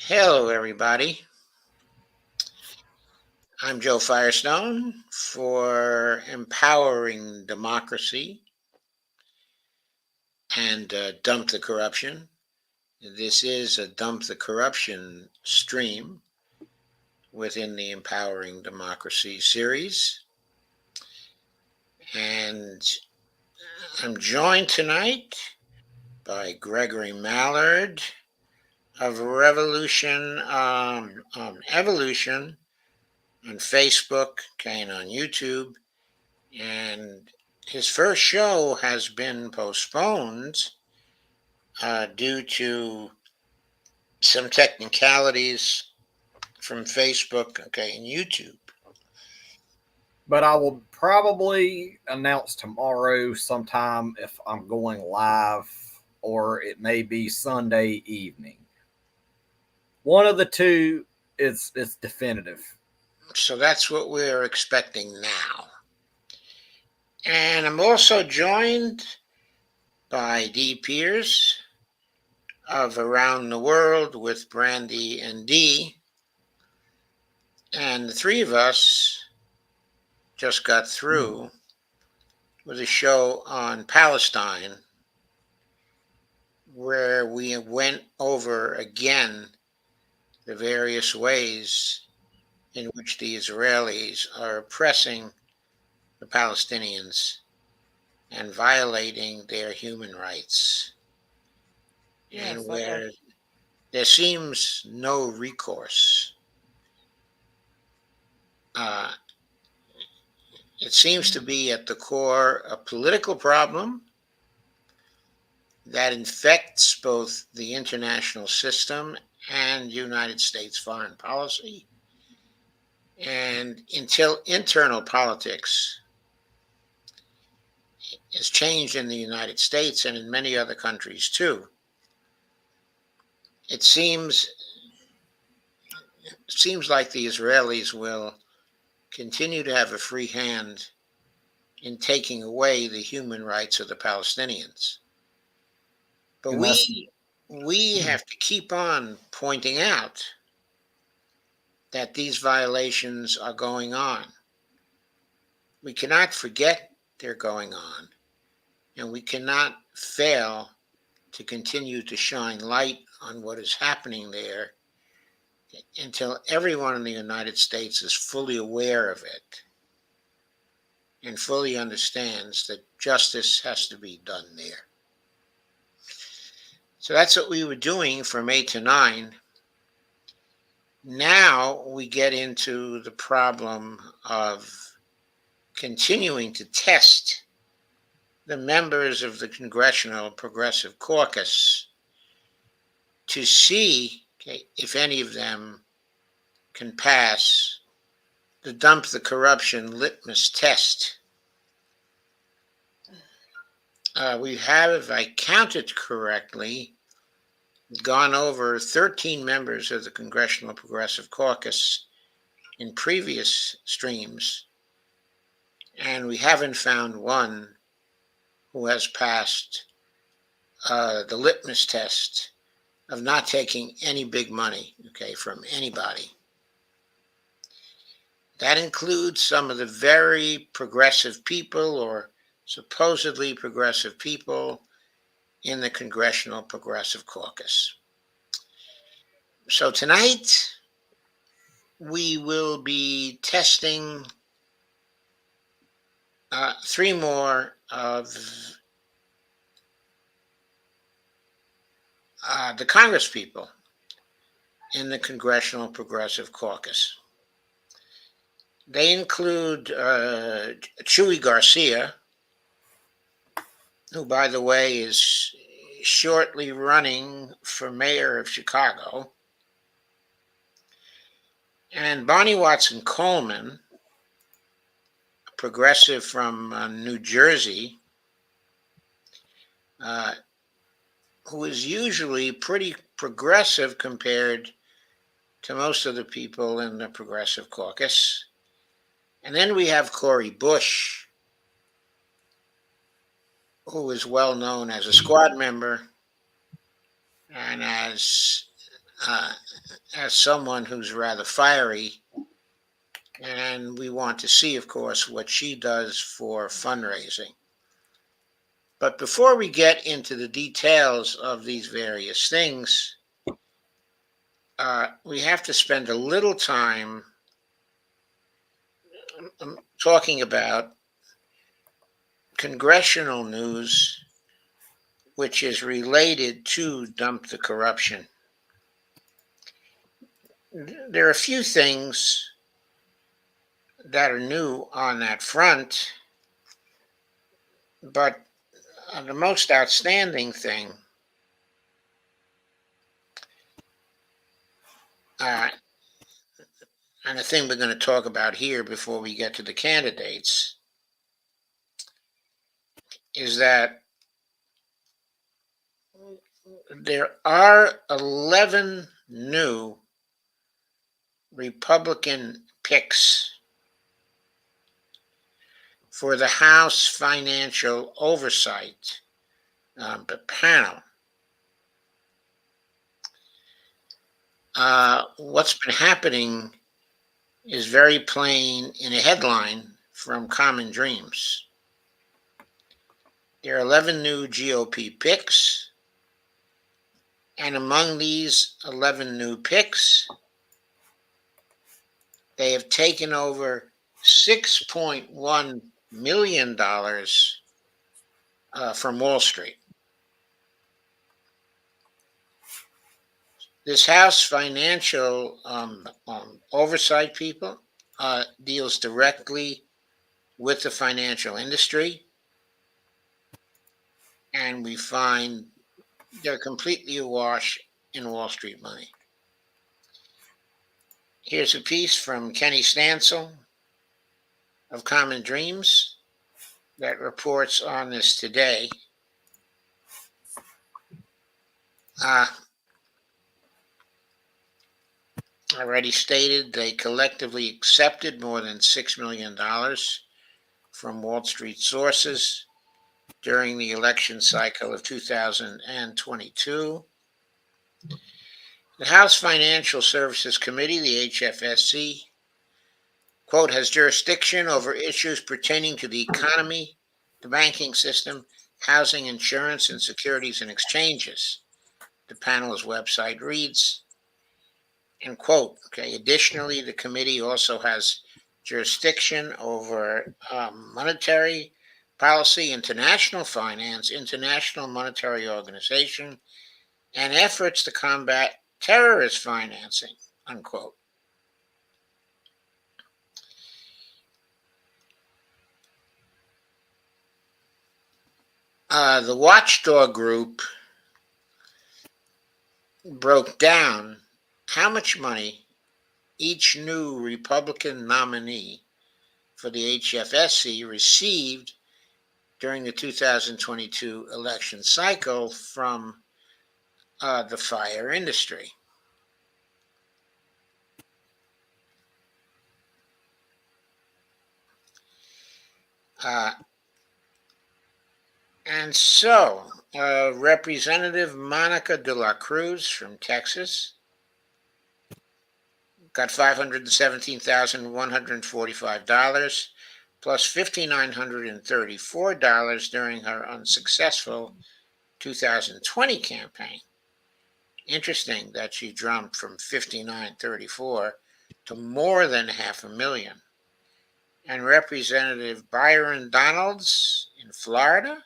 Hello, everybody. I'm Joe Firestone for Empowering Democracy and Dump the Corruption. This is a Dump the Corruption stream within the Empowering Democracy series. And I'm joined tonight by Gregory Mallard of Evolution on Facebook, and on YouTube. And his first show has been postponed due to some technicalities from Facebook, and YouTube. But I will probably announce tomorrow sometime if I'm going live, or it may be Sunday evening. One of the two is definitive. So that's what we're expecting now. And I'm also joined by Dee Pierce of Around the World with Brandy and Dee. And the three of us just got through with a show on Palestine where we went over again the various ways in which the Israelis are oppressing the Palestinians and violating their human rights, and where there seems no recourse. It seems to be at the core a political problem that infects both the international system and United States foreign policy. And until internal politics is changed in the United States and in many other countries too, it seems like the Israelis will continue to have a free hand in taking away the human rights of the Palestinians. But we have to keep on pointing out that these violations are going on. We cannot forget they're going on, and we cannot fail to continue to shine light on what is happening there until everyone in the United States is fully aware of it and fully understands that justice has to be done there. So that's what we were doing from 8 to 9. Now we get into the problem of continuing to test the members of the Congressional Progressive Caucus to see if any of them can pass the Dump the Corruption litmus test. We have, if I counted correctly, gone over 13 members of the Congressional Progressive Caucus in previous streams, and we haven't found one who has passed the litmus test of not taking any big money, from anybody. That includes some of the very progressive people or supposedly progressive people in the Congressional Progressive Caucus. So tonight, we will be testing three more of the Congress people in the Congressional Progressive Caucus. They include Chuy Garcia, who, by the way, is shortly running for mayor of Chicago, and Bonnie Watson Coleman, a progressive from New Jersey, who is usually pretty progressive compared to most of the people in the Progressive Caucus. And then we have Cori Bush, who is well known as a squad member and as as someone who's rather fiery, and we want to see, of course, what she does for fundraising. But before we get into the details of these various things, we have to spend a little time talking about congressional news, which is related to Dump the Corruption. There are a few things that are new on that front, but the most outstanding thing, uh, and the thing we're going to talk about here before we get to the candidates, is that there are 11 new Republican picks for the House Financial Oversight panel. What's been happening is very plain in a headline from Common Dreams. There are 11 new GOP picks, and among these 11 new picks, they have taken over $6.1 million from Wall Street. This House Financial Oversight people deals directly with the financial industry, and we find they're completely awash in Wall Street money. Here's a piece from Kenny Stansel of Common Dreams that reports on this today. Already stated, they collectively accepted more than $6 million from Wall Street sources during the election cycle of 2022. The House Financial Services Committee, the HFSC, quote, has jurisdiction over issues pertaining to the economy, the banking system, housing, insurance, and securities and exchanges, the panel's website reads, end quote. Okay. Additionally, the committee also has jurisdiction over monetary policy, international finance, international monetary organization, and efforts to combat terrorist financing, unquote. The watchdog group broke down how much money each new Republican nominee for the HFSC received during the 2022 election cycle from the fire industry. And so, Representative Monica de la Cruz from Texas got $517,145 plus $5,934 during her unsuccessful 2020 campaign. Interesting that she jumped from $5,934 to more than $500,000. And Representative Byron Donalds in Florida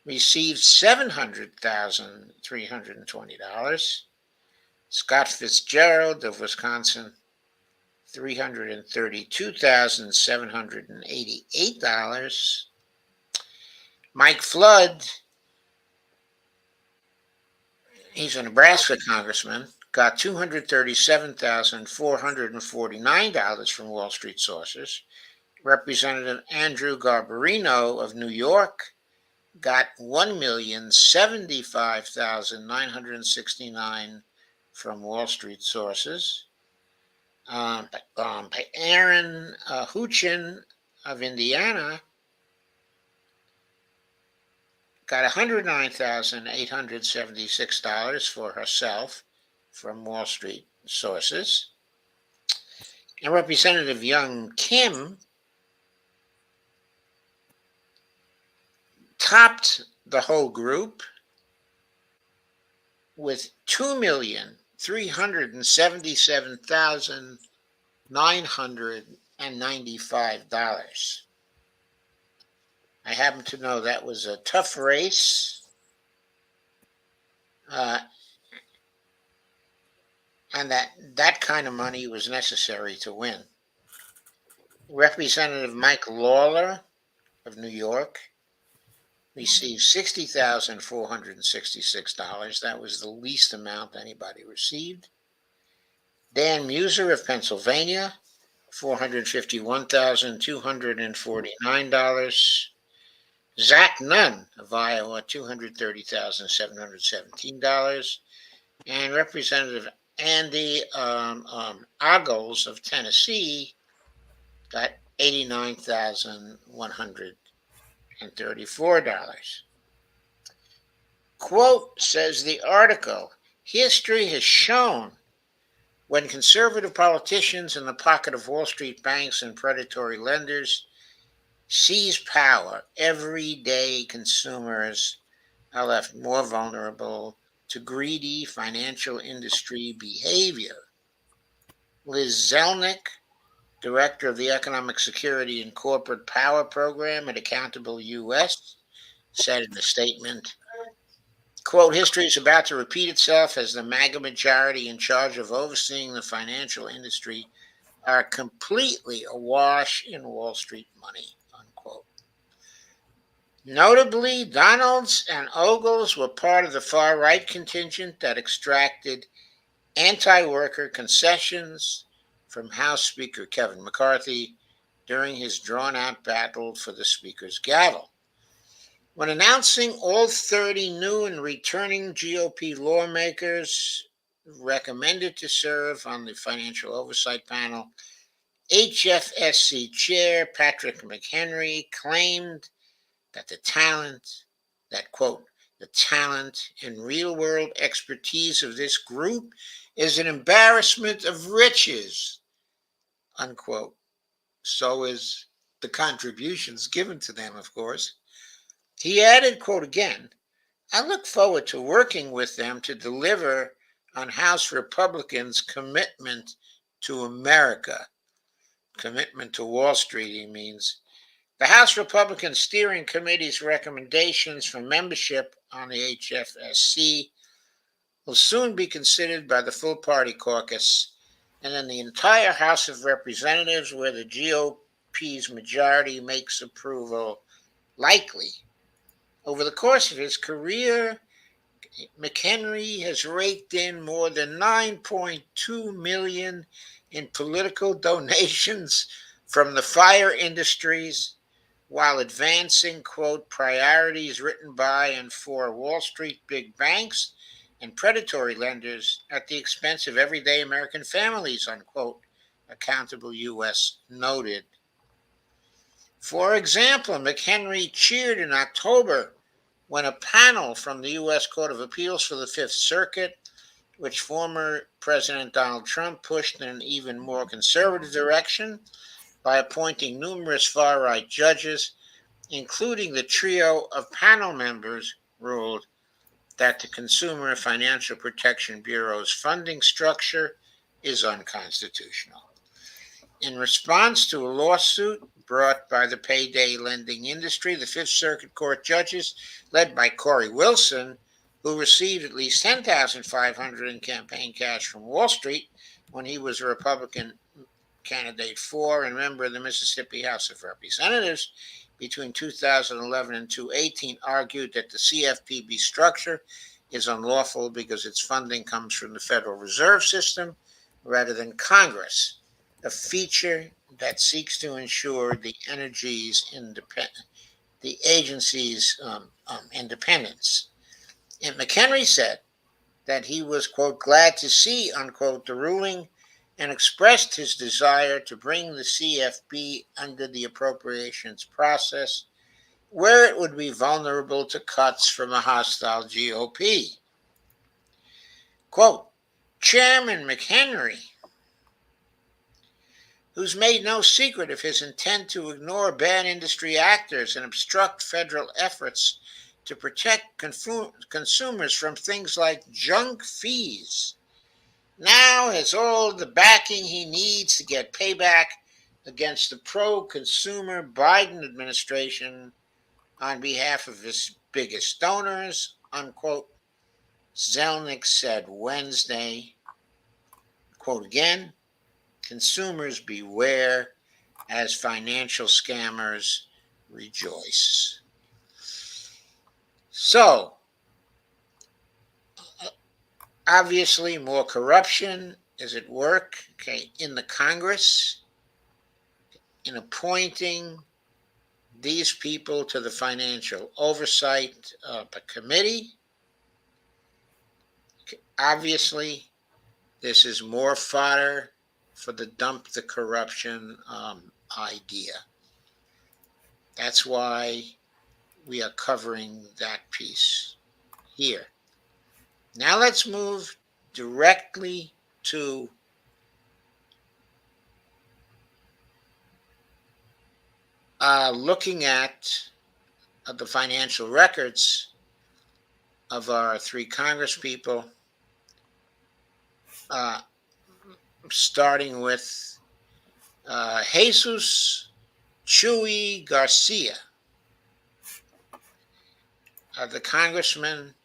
received $700,320. Scott Fitzgerald of Wisconsin, $332,788. Mike Flood, he's a Nebraska congressman, got $237,449 from Wall Street sources. Representative Andrew Garbarino of New York got $1,075,969 from Wall Street sources. Aaron Huchin of Indiana got $109,876 for herself from Wall Street sources. And Representative Young Kim topped the whole group with $2,377,995. I happen to know that was a tough race, and that kind of money was necessary to win. Representative Mike Lawler of New York received $60,466. That was the least amount anybody received. Dan Muser of Pennsylvania, $451,249. Zach Nunn of Iowa, $230,717. And Representative Andy Ogles of Tennessee got $89,134. Quote, says the article, history has shown when conservative politicians in the pocket of Wall Street banks and predatory lenders seize power, everyday consumers are left more vulnerable to greedy financial industry behavior. Liz Zelnick, director of the Economic Security and Corporate Power Program at Accountable U.S., said in a statement, quote, history is about to repeat itself as the MAGA majority in charge of overseeing the financial industry are completely awash in Wall Street money, unquote. Notably, Donalds and Ogles were part of the far-right contingent that extracted anti-worker concessions from House Speaker Kevin McCarthy during his drawn-out battle for the Speaker's gavel. When announcing all 30 new and returning GOP lawmakers recommended to serve on the Financial Oversight Panel, HFSC Chair Patrick McHenry claimed that quote, the talent and real-world expertise of this group is an embarrassment of riches, unquote. So is the contributions given to them, of course. He added, quote again, I look forward to working with them to deliver on House Republicans' commitment to America. Commitment to Wall Street, he means. The House Republican Steering Committee's recommendations for membership on the HFSC will soon be considered by the full party caucus, and then the entire House of Representatives, where the GOP's majority makes approval likely. Over the course of his career, McHenry has raked in more than $9.2 million in political donations from the fire industries, while advancing, quote, priorities written by and for Wall Street big banks and predatory lenders at the expense of everyday American families, unquote, Accountable U.S. noted. For example, McHenry cheered in October when a panel from the U.S. Court of Appeals for the Fifth Circuit, which former President Donald Trump pushed in an even more conservative direction by appointing numerous far-right judges, including the trio of panel members, ruled that the Consumer Financial Protection Bureau's funding structure is unconstitutional. In response to a lawsuit brought by the payday lending industry, the Fifth Circuit Court judges, led by Cori Wilson, who received at least $10,500 in campaign cash from Wall Street when he was a Republican candidate for and member of the Mississippi House of Representatives between 2011 and 2018, argued that the CFPB structure is unlawful because its funding comes from the Federal Reserve System rather than Congress, a feature that seeks to ensure the agency's independence. And McHenry said that he was, quote, glad to see, unquote, the ruling, and expressed his desire to bring the CFB under the appropriations process where it would be vulnerable to cuts from a hostile GOP. Quote, Chairman McHenry, who's made no secret of his intent to ignore bad industry actors and obstruct federal efforts to protect consumers from things like junk fees, now has all the backing he needs to get payback against the pro-consumer Biden administration on behalf of his biggest donors, unquote, Zelnick said Wednesday. Quote again, consumers beware as financial scammers rejoice. So, obviously, more corruption is at work, okay, in the Congress in appointing these people to the Financial Oversight Committee. Obviously, this is more fodder for the dump the corruption idea. That's why we are covering that piece here. Now let's move directly to looking at the financial records of our three congresspeople, starting with Jesus Chuy Garcia, the congressman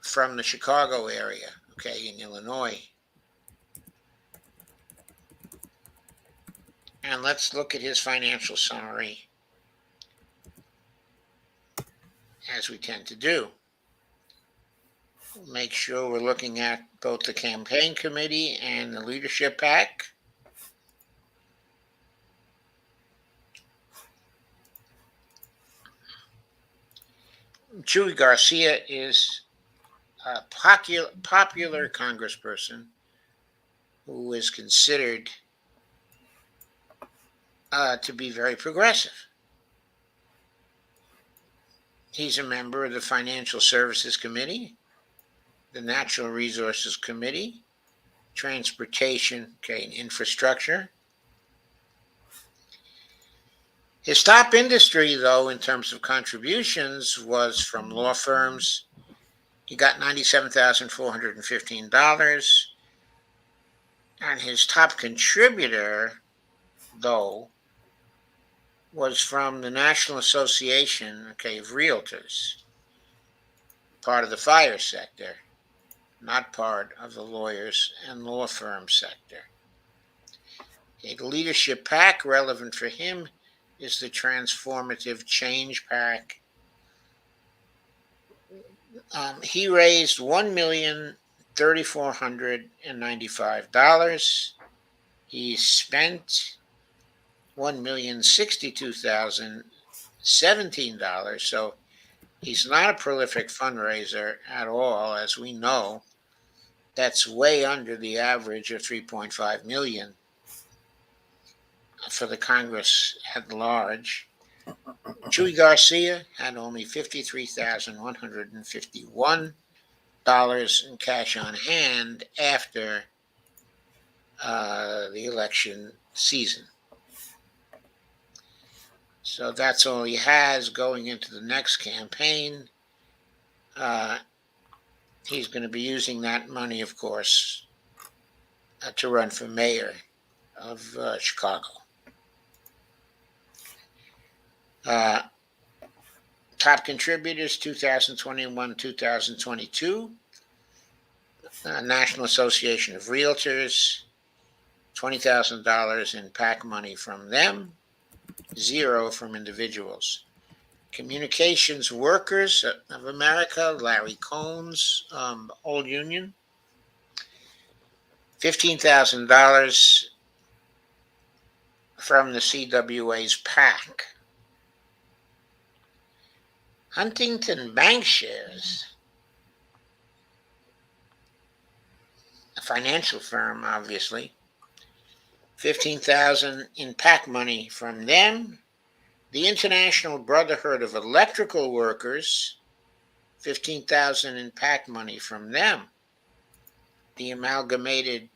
from the Chicago area, okay, in Illinois. And let's look at his financial summary, as we tend to do. Make sure we're looking at both the campaign committee and the leadership PAC. Chuy Garcia is a popular congressperson who is considered to be very progressive. He's a member of the Financial Services Committee, the Natural Resources Committee, Transportation, okay, and Infrastructure. His top industry, though, in terms of contributions, was from law firms. He got $97,415. And his top contributor, though, was from the National Association, okay, of Realtors, part of the fire sector, not part of the lawyers and law firm sector. Okay, the leadership PAC, relevant for him, is the Transformative Change PAC. He raised $1,3,495. He spent $1,062,017. So he's not a prolific fundraiser at all, as we know. That's way under the average of 3.5 million for the Congress at large. Chuy Garcia had only $53,151 in cash on hand after the election season. So that's all he has going into the next campaign. He's going to be using that money, of course, to run for mayor of Chicago. Top contributors 2021-2022. National Association of Realtors, $20,000 in PAC money from them, $0 from individuals. Communications Workers of America, Larry Cohn's Old Union, $15,000 from the CWA's PAC. Huntington Bank Shares, a financial firm, obviously, $15,000 in PAC money from them, The International Brotherhood of Electrical Workers, 15,000 in PAC money from them. The Amalgamated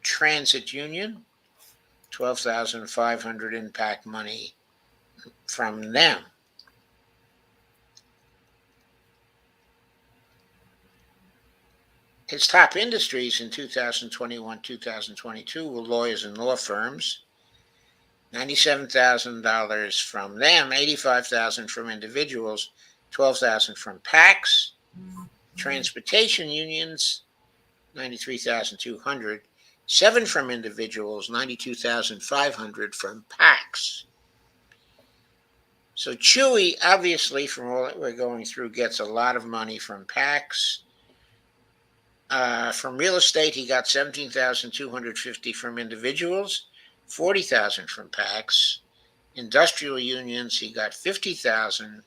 Transit Union, 12,500 in PAC money from them. His top industries in 2021-2022 were lawyers and law firms. $97,000 from them, 85,000 from individuals, 12,000 from PACs. Transportation unions, 93,200, 7 from individuals, 92,500 from PACs. So Chuy, obviously, from all that we're going through, gets a lot of money from PACs. From real estate, he got 17,250 from individuals, 40,000 from PACs. Industrial unions, he got 50,000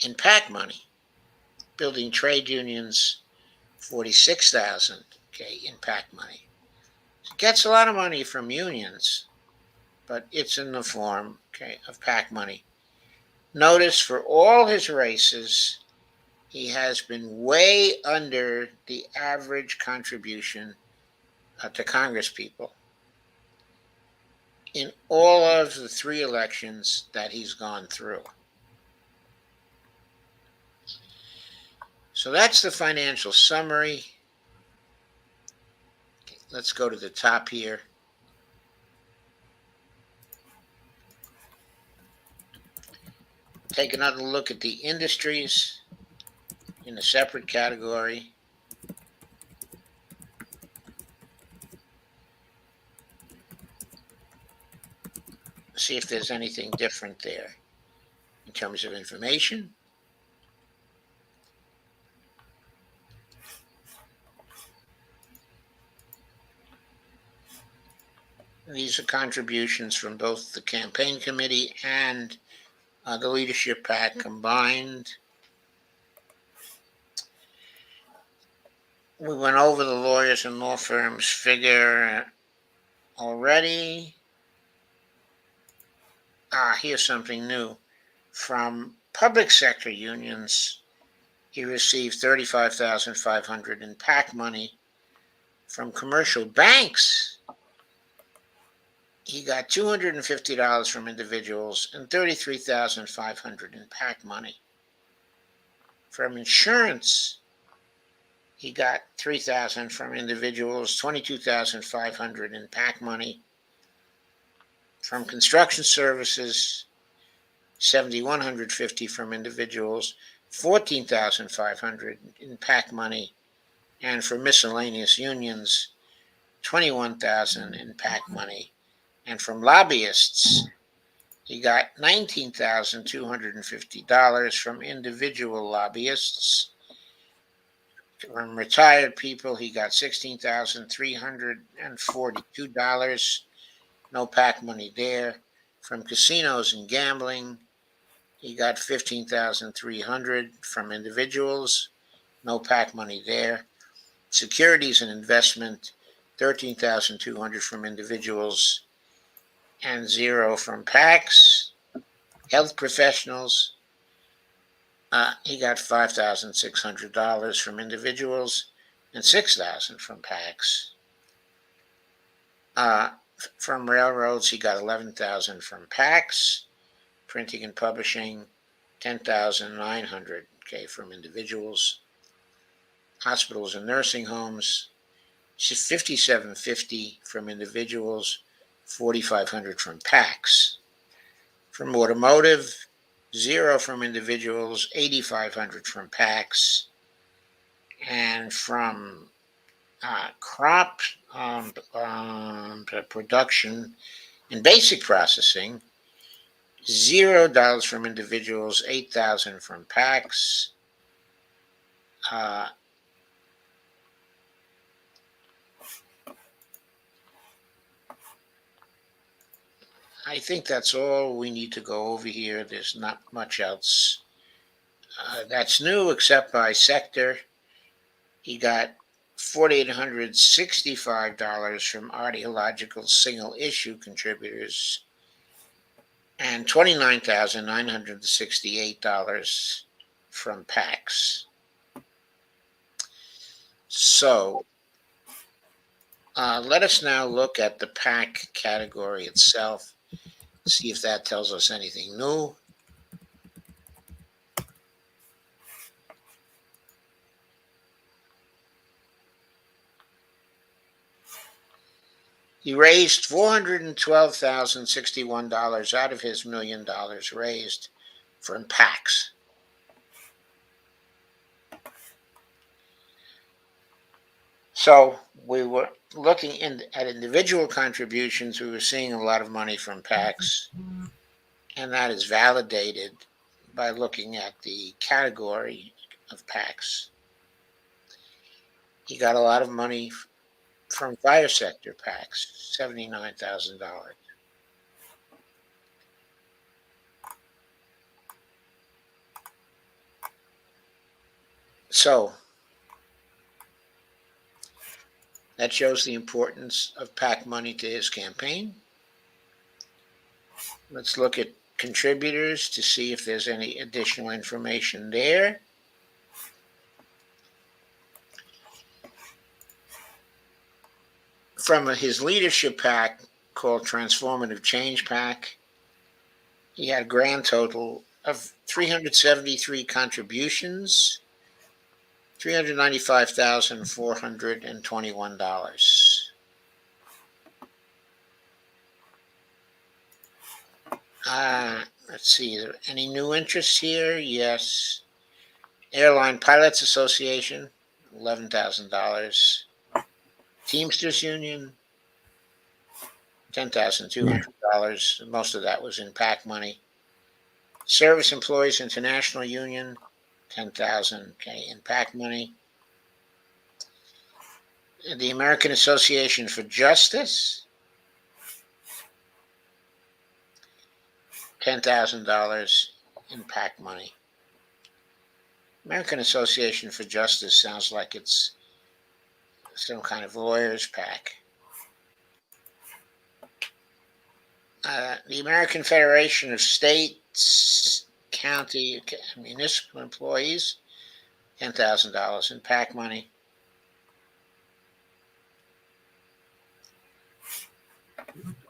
in PAC money. Building trade unions, 46,000 in PAC money. He gets a lot of money from unions, but it's in the form of PAC money. Notice for all his races, he has been way under the average contribution to Congress people in all of the 3 elections that he's gone through. So that's the financial summary. Okay, let's go to the top here. Take another look at the industries in a separate category. See if there's anything different there in terms of information. These are contributions from both the campaign committee and the leadership PAC combined. We went over the lawyers and law firms figure already. Here's something new. From public sector unions, he received 35,500 in PAC money. From commercial banks, he got $250 from individuals and 33,500 in PAC money. From insurance, he got 3,000 from individuals, 22,500 in PAC money. From construction services, 7,150 from individuals, 14,500 in PAC money, and for miscellaneous unions, 21,000 in PAC money. And from lobbyists, he got $19,250 from individual lobbyists. From retired people, he got $16,342. No PAC money there. From casinos and gambling, he got $15,300 from individuals. No PAC money there. Securities and investment, $13,200 from individuals and 0 from PACs. Health professionals, he got $5,600 from individuals and $6,000 from PACs. From railroads, he got $11,000 from PACs. Printing and publishing, $10,900 from individuals. Hospitals and nursing homes, $5,750 from individuals, $4,500 from PACs. From automotive, 0 from individuals, $8,500 from PACs. And from crop production and basic processing, $0 from individuals, $8,000 from PACs. I think that's all we need to go over here. There's not much else that's new except by sector. He got $4,865 from ideological single issue contributors. and $29,968 from PACs. So let us now look at the PAC category itself, see if that tells us anything new. He raised $412,061 out of his $1 million raised from PACs. So we were looking at individual contributions. We were seeing a lot of money from PACs, and that is validated by looking at the category of PACs. He got a lot of money from fire sector PACs, $79,000. So that shows the importance of PAC money to his campaign. Let's look at contributors to see if there's any additional information there. From his leadership PAC called Transformative Change PAC, he had a grand total of 373 contributions, $395,421. Let's see, is there any new interest here? Yes. Airline Pilots Association, $11,000. Teamsters Union, $10,200. Most of that was in PAC money. Service Employees International Union, $10,000 in PAC money. The American Association for Justice, $10,000 in PAC money. American Association for Justice sounds like it's some kind of lawyers PAC. The American Federation of States, County, and Municipal Employees, $10,000 in PAC money.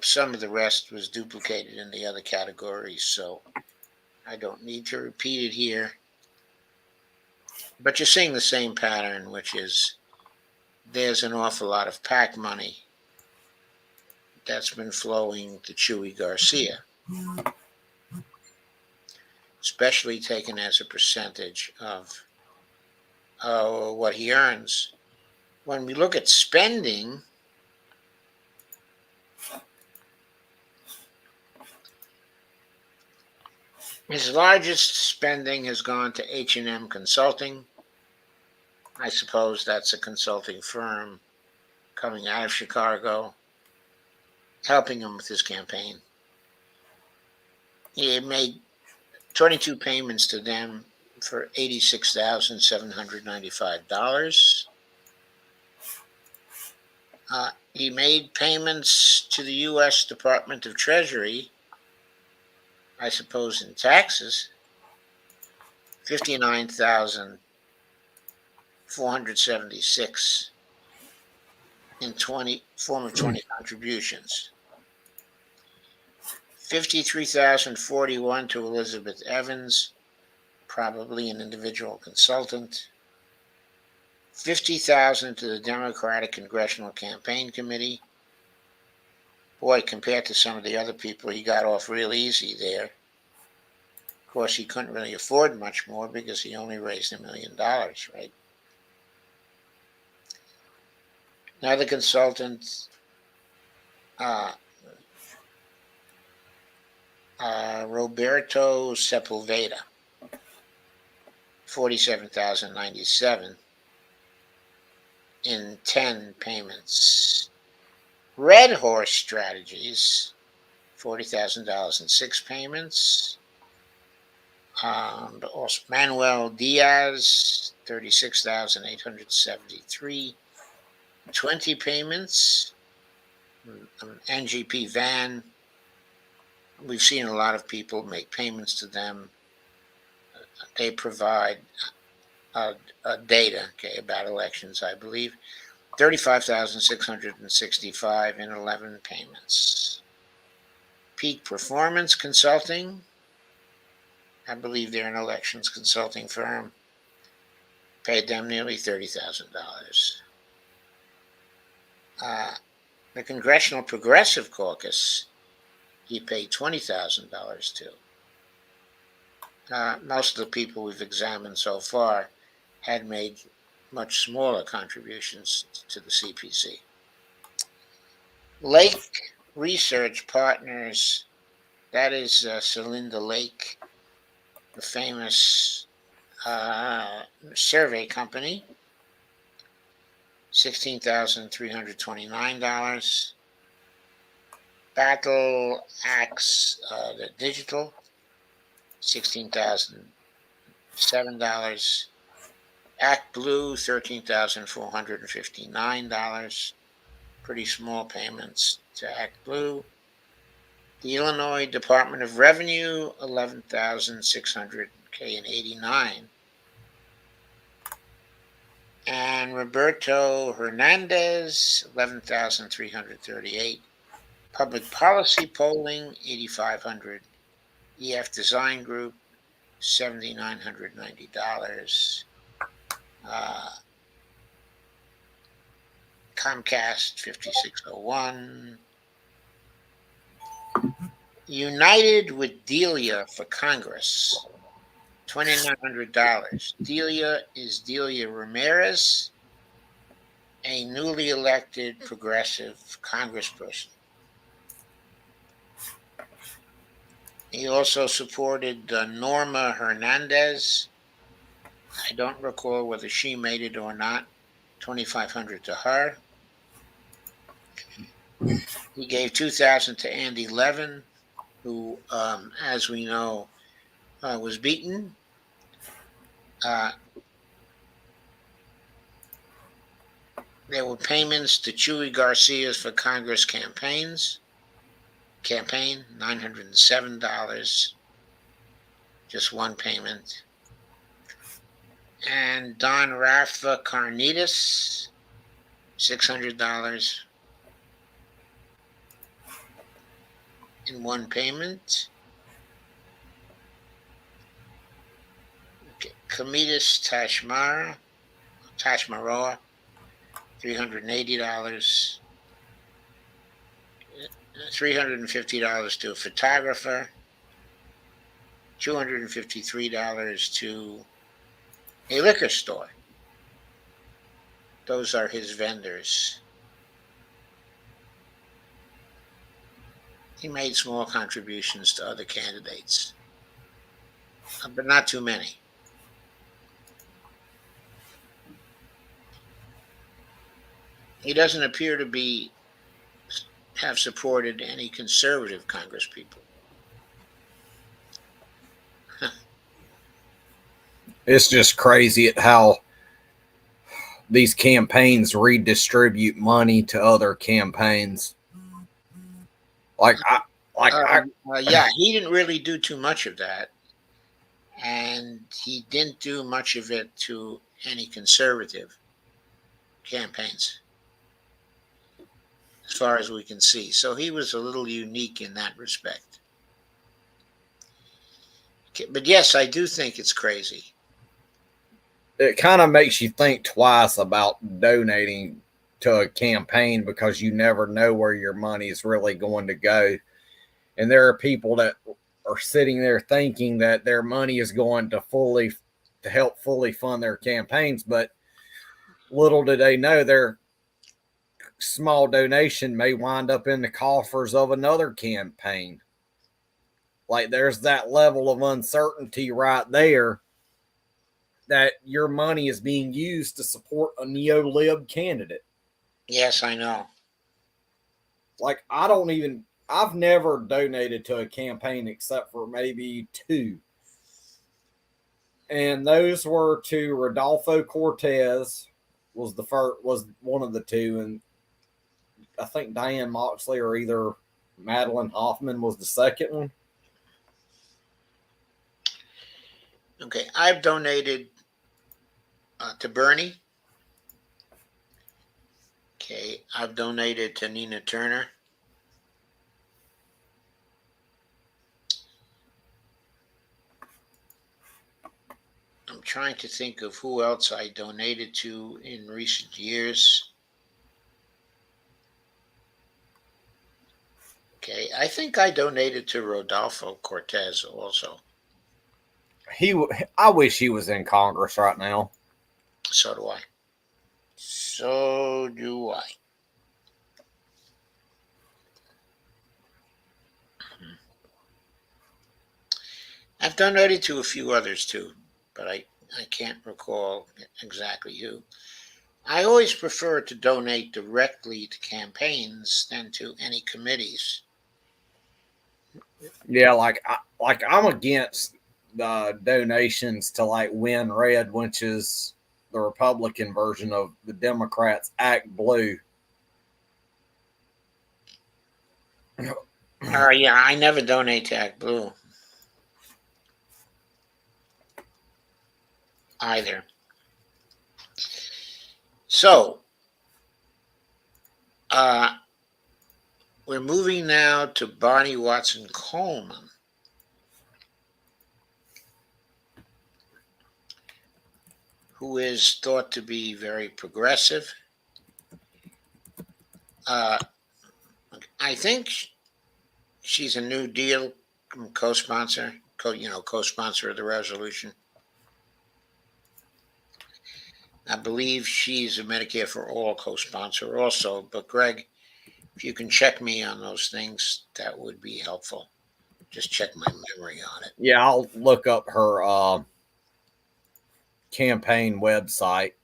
Some of the rest was duplicated in the other categories, so I don't need to repeat it here. But you're seeing the same pattern, which is there's an awful lot of PAC money that's been flowing to Chuy Garcia, especially taken as a percentage of what he earns. When we look at spending, his largest spending has gone to H&M Consulting. I suppose that's a consulting firm coming out of Chicago, helping him with his campaign. He made 22 payments to them for $86,795. He made payments to the U.S. Department of Treasury, I suppose in taxes, $59,476 in 20 contributions. $53,041 to Elizabeth Evans, probably an individual consultant. $50,000 to the Democratic Congressional Campaign Committee. Boy, compared to some of the other people, he got off real easy there. Of course, he couldn't really afford much more because he only raised $1 million, right? Another consultant, Roberto Sepulveda, $47,097 in 10 payments. Red Horse Strategies, $40,000 in 6 payments. Also Manuel Diaz, $36,873, 20 payments. NGP Van, we've seen a lot of people make payments to them. They provide data, okay, about elections, I believe. 35,665 in 11 payments. Peak Performance Consulting, I believe they're an elections consulting firm, paid them nearly $30,000. The Congressional Progressive Caucus, he paid $20,000 to. Most of the people we've examined so far had made much smaller contributions to the CPC. Lake Research Partners, that is Celinda Lake, the famous survey company, $16,329. Battle Axe the Digital, $16,007. Act Blue, $13,459. Pretty small payments to Act Blue. The Illinois Department of Revenue, $11,600.89. And Roberto Hernandez, $11,338. Public Policy Polling, $8,500. EF Design Group, $7,990. Comcast, $5,601. United with Delia for Congress, $2,900. Delia is Delia Ramirez, a newly elected progressive congressperson. He also supported Norma Hernandez. I don't recall whether she made it or not. $2,500 to her. He gave $2,000 to Andy Levin, who, as we know, was beaten. There were payments to Chuy Garcia for Congress campaign, $907, just one payment. And Don Rafa Carnitas, $600 in one payment. Okay. Kamitas Tashmaroa, $380. $350 to a photographer, $253 to a liquor store. Those are his vendors. He made small contributions to other candidates, but not too many. He doesn't appear to have supported any conservative congresspeople. It's just crazy at how these campaigns redistribute money to other campaigns. Yeah, he didn't really do too much of that, and he didn't do much of it to any conservative campaigns, as far as we can see. So he was a little unique in that respect. Okay, but yes, I do think it's crazy. It kind of makes you think twice about donating to a campaign because you never know where your money is really going to go. And there are people that are sitting there thinking that their money is going to help fully fund their campaigns, but little do they know their small donation may wind up in the coffers of another campaign. Like, there's that level of uncertainty right there that your money is being used to support a neo-lib candidate. Yes, I know. Like, I've never donated to a campaign except for maybe two. And those were to Rodolfo Cortez was one of the two, and I think Diane Moxley, or either Madeline Hoffman was the second one. Okay, I've donated to Bernie. Okay, I've donated to Nina Turner. I'm trying to think of who else I donated to in recent years. Okay, I think I donated to Rodolfo Cortez also. I wish he was in Congress right now. So do I. So do I. I've donated to a few others too, but I can't recall exactly who. I always prefer to donate directly to campaigns than to any committees. Yeah, I'm against the donations to like Win Red, which is the Republican version of the Democrats Act Blue. Yeah, I never donate to Act Blue either. So, uh, we're moving now to Bonnie Watson Coleman, who is thought to be very progressive. Uh, I think she's a New Deal co-sponsor, co-sponsor of the resolution. I believe she's a Medicare for All co-sponsor also. But Greg, if you can check me on those things, that would be helpful. Just check my memory on it. Yeah, I'll look up her campaign website.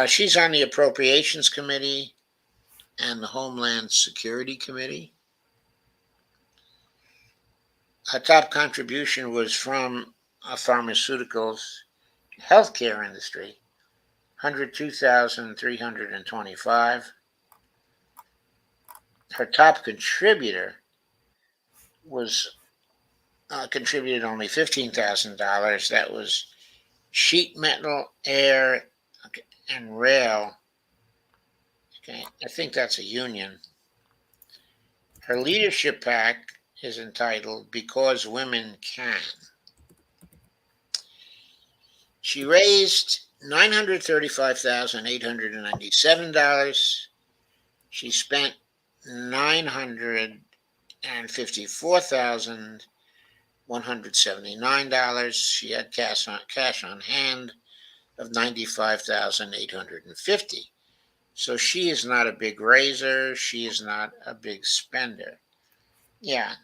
She's on the Appropriations Committee and the Homeland Security Committee. Her top contribution was from pharmaceuticals healthcare industry, 102,325. Her top contributor was contributed only $15,000. That was sheet metal, air, and rail. Okay, I think that's a union. Her leadership pack is entitled "Because Women Can." She raised $935,897. She spent $954,179. She had cash on hand of $95,850. So she is not a big raiser. She is not a big spender. Yeah,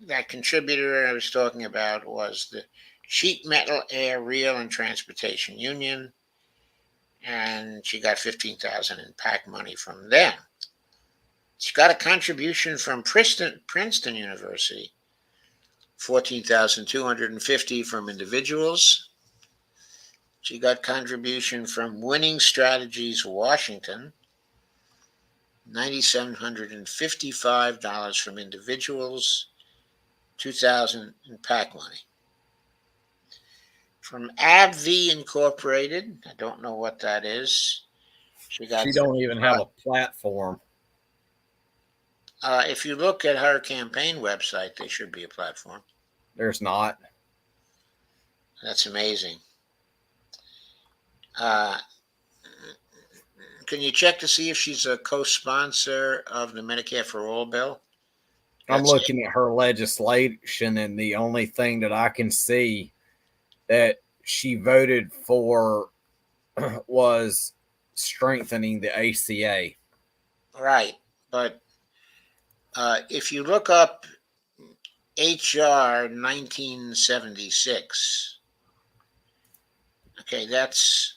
that contributor I was talking about was the Sheet Metal, Air, Rail, and Transportation Union, and she got 15,000 in PAC money from them. She got a contribution from Princeton University, 14,250 from individuals. She got contribution from Winning Strategies Washington, $9,755 from individuals, 2,000 in PAC money. From AbbVie Incorporated, I don't know what that is. She don't even have a platform. If you look at her campaign website, there should be a platform. There's not. That's amazing. Can you check to see if she's a co-sponsor of the Medicare for All bill? I'm looking at her legislation, and the only thing that I can see that she voted for was strengthening the ACA. Right, but if you look up HR 1976, okay, that's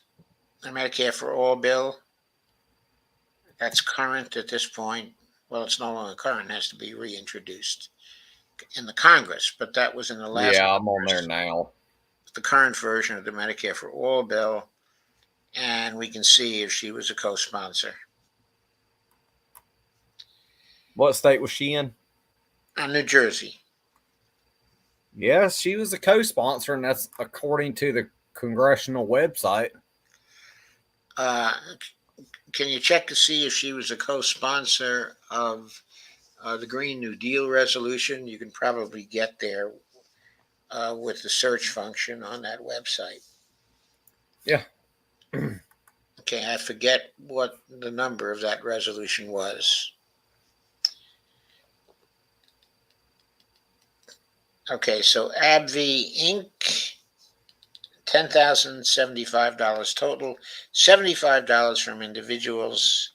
the Medicare for All bill. That's current at this point. Well, it's no longer current; it has to be reintroduced in the Congress. But that was in the last. Yeah, I'm on there now. The current version of the Medicare for All bill, and we can see if she was a co-sponsor. What state was she in? New Jersey. Yes, she was a co-sponsor, and that's according to the congressional website. Uh, can you check to see if she was a co-sponsor of the Green New Deal resolution? You can probably get there with the search function on that website. Yeah. Okay, I forget what the number of that resolution was. Okay, so AbbVie Inc. $10,075 total, $75 from individuals,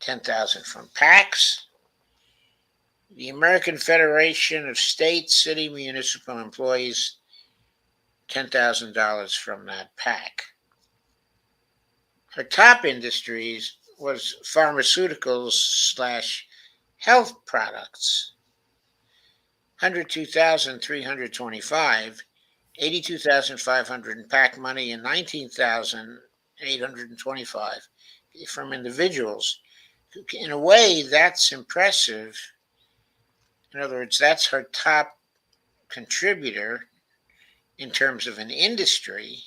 $10,000 from PACs. The American Federation of State, City, Municipal Employees, $10,000 from that PAC. Her top industries was pharmaceuticals slash health products, 102,325, 82,500 in PAC money, and 19,825 from individuals. In a way, that's impressive. In other words, that's her top contributor in terms of an industry,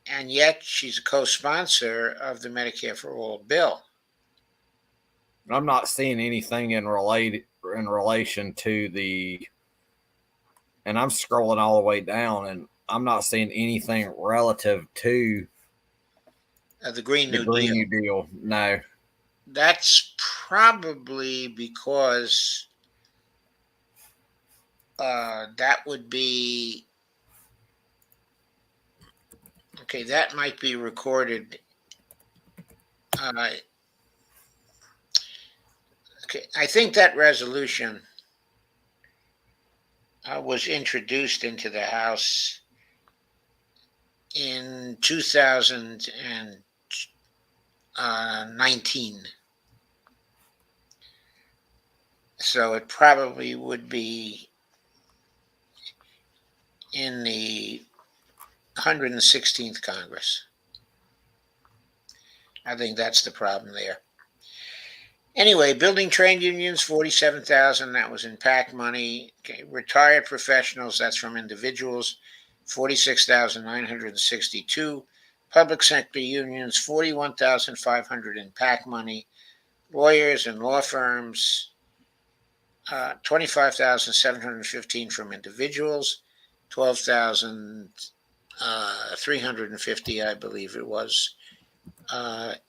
and yet she's a co-sponsor of the Medicare for All bill. I'm not seeing anything in relation to the, and I'm scrolling all the way down, and I'm not seeing anything relative to The Green the New Green Deal. New Deal. No. That's probably because that would be okay. That might be recorded. Okay, I think that resolution was introduced into the House in 2019. So it probably would be in the 116th Congress. I think that's the problem there. Anyway, building trade unions, 47,000. That was in PAC money. Okay, retired professionals, that's from individuals, 46,962. Public sector unions, 41,500 in PAC money. Lawyers and law firms, 25,715 from individuals, 12,350, I believe it was,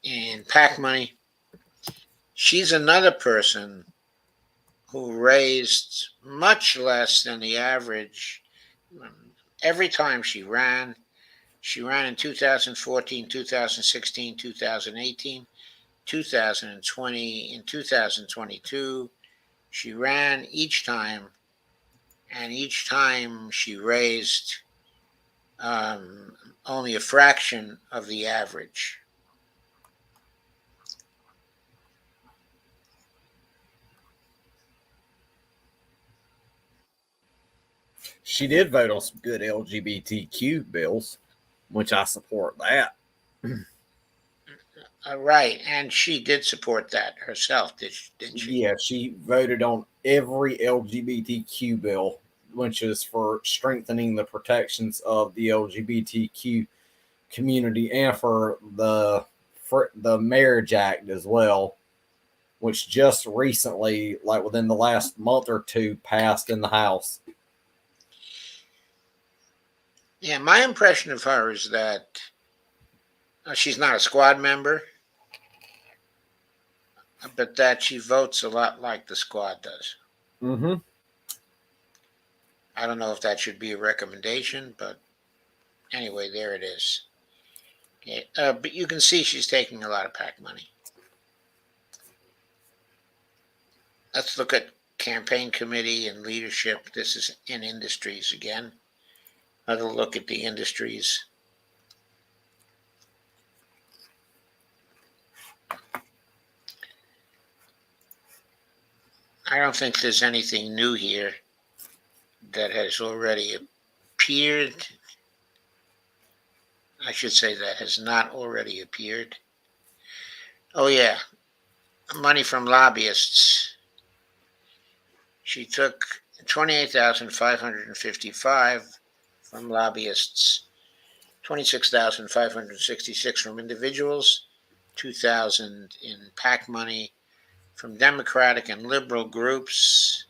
in PAC money. She's another person who raised much less than the average every time she ran. She ran in 2014, 2016, 2018, 2020, in 2022. She ran each time, and each time she raised only a fraction of the average. She did vote on some good LGBTQ bills, which I support that. Right, and she did support that herself, didn't she? Yeah, she voted on every LGBTQ bill, which is for strengthening the protections of the LGBTQ community and for the Marriage Act as well, which just recently, like within the last month or two, passed in the House. Yeah, my impression of her is that she's not a squad member, but that she votes a lot like the squad does. Mm-hmm. I don't know if that should be a recommendation, but anyway, there it is. Okay. But you can see she's taking a lot of PAC money. Let's look at campaign committee and leadership. This is in industries again. Another look at the industries. I don't think there's anything new here that has already appeared. I should say that has not already appeared. Oh, yeah. money from lobbyists. She took 28,555 from lobbyists, 26,566 from individuals, 2,000 in PAC money from Democratic and liberal groups.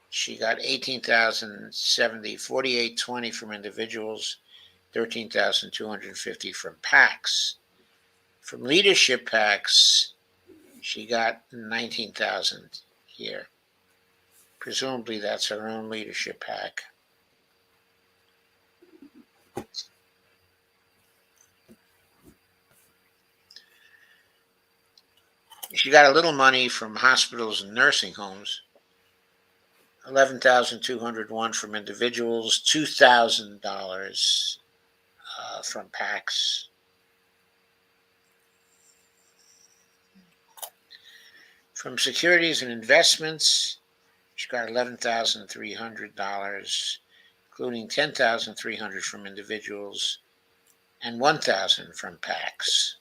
She got 18,070, 4820 from individuals, 13,250 from PACs. From leadership PACs, she got 19,000 here. Presumably that's her own leadership PAC. She got a little money from hospitals and nursing homes. 11,201 from individuals, $2,000 from PACs. From securities and investments, she got $11,300, including $10,300 from individuals and $1,000 from PACs.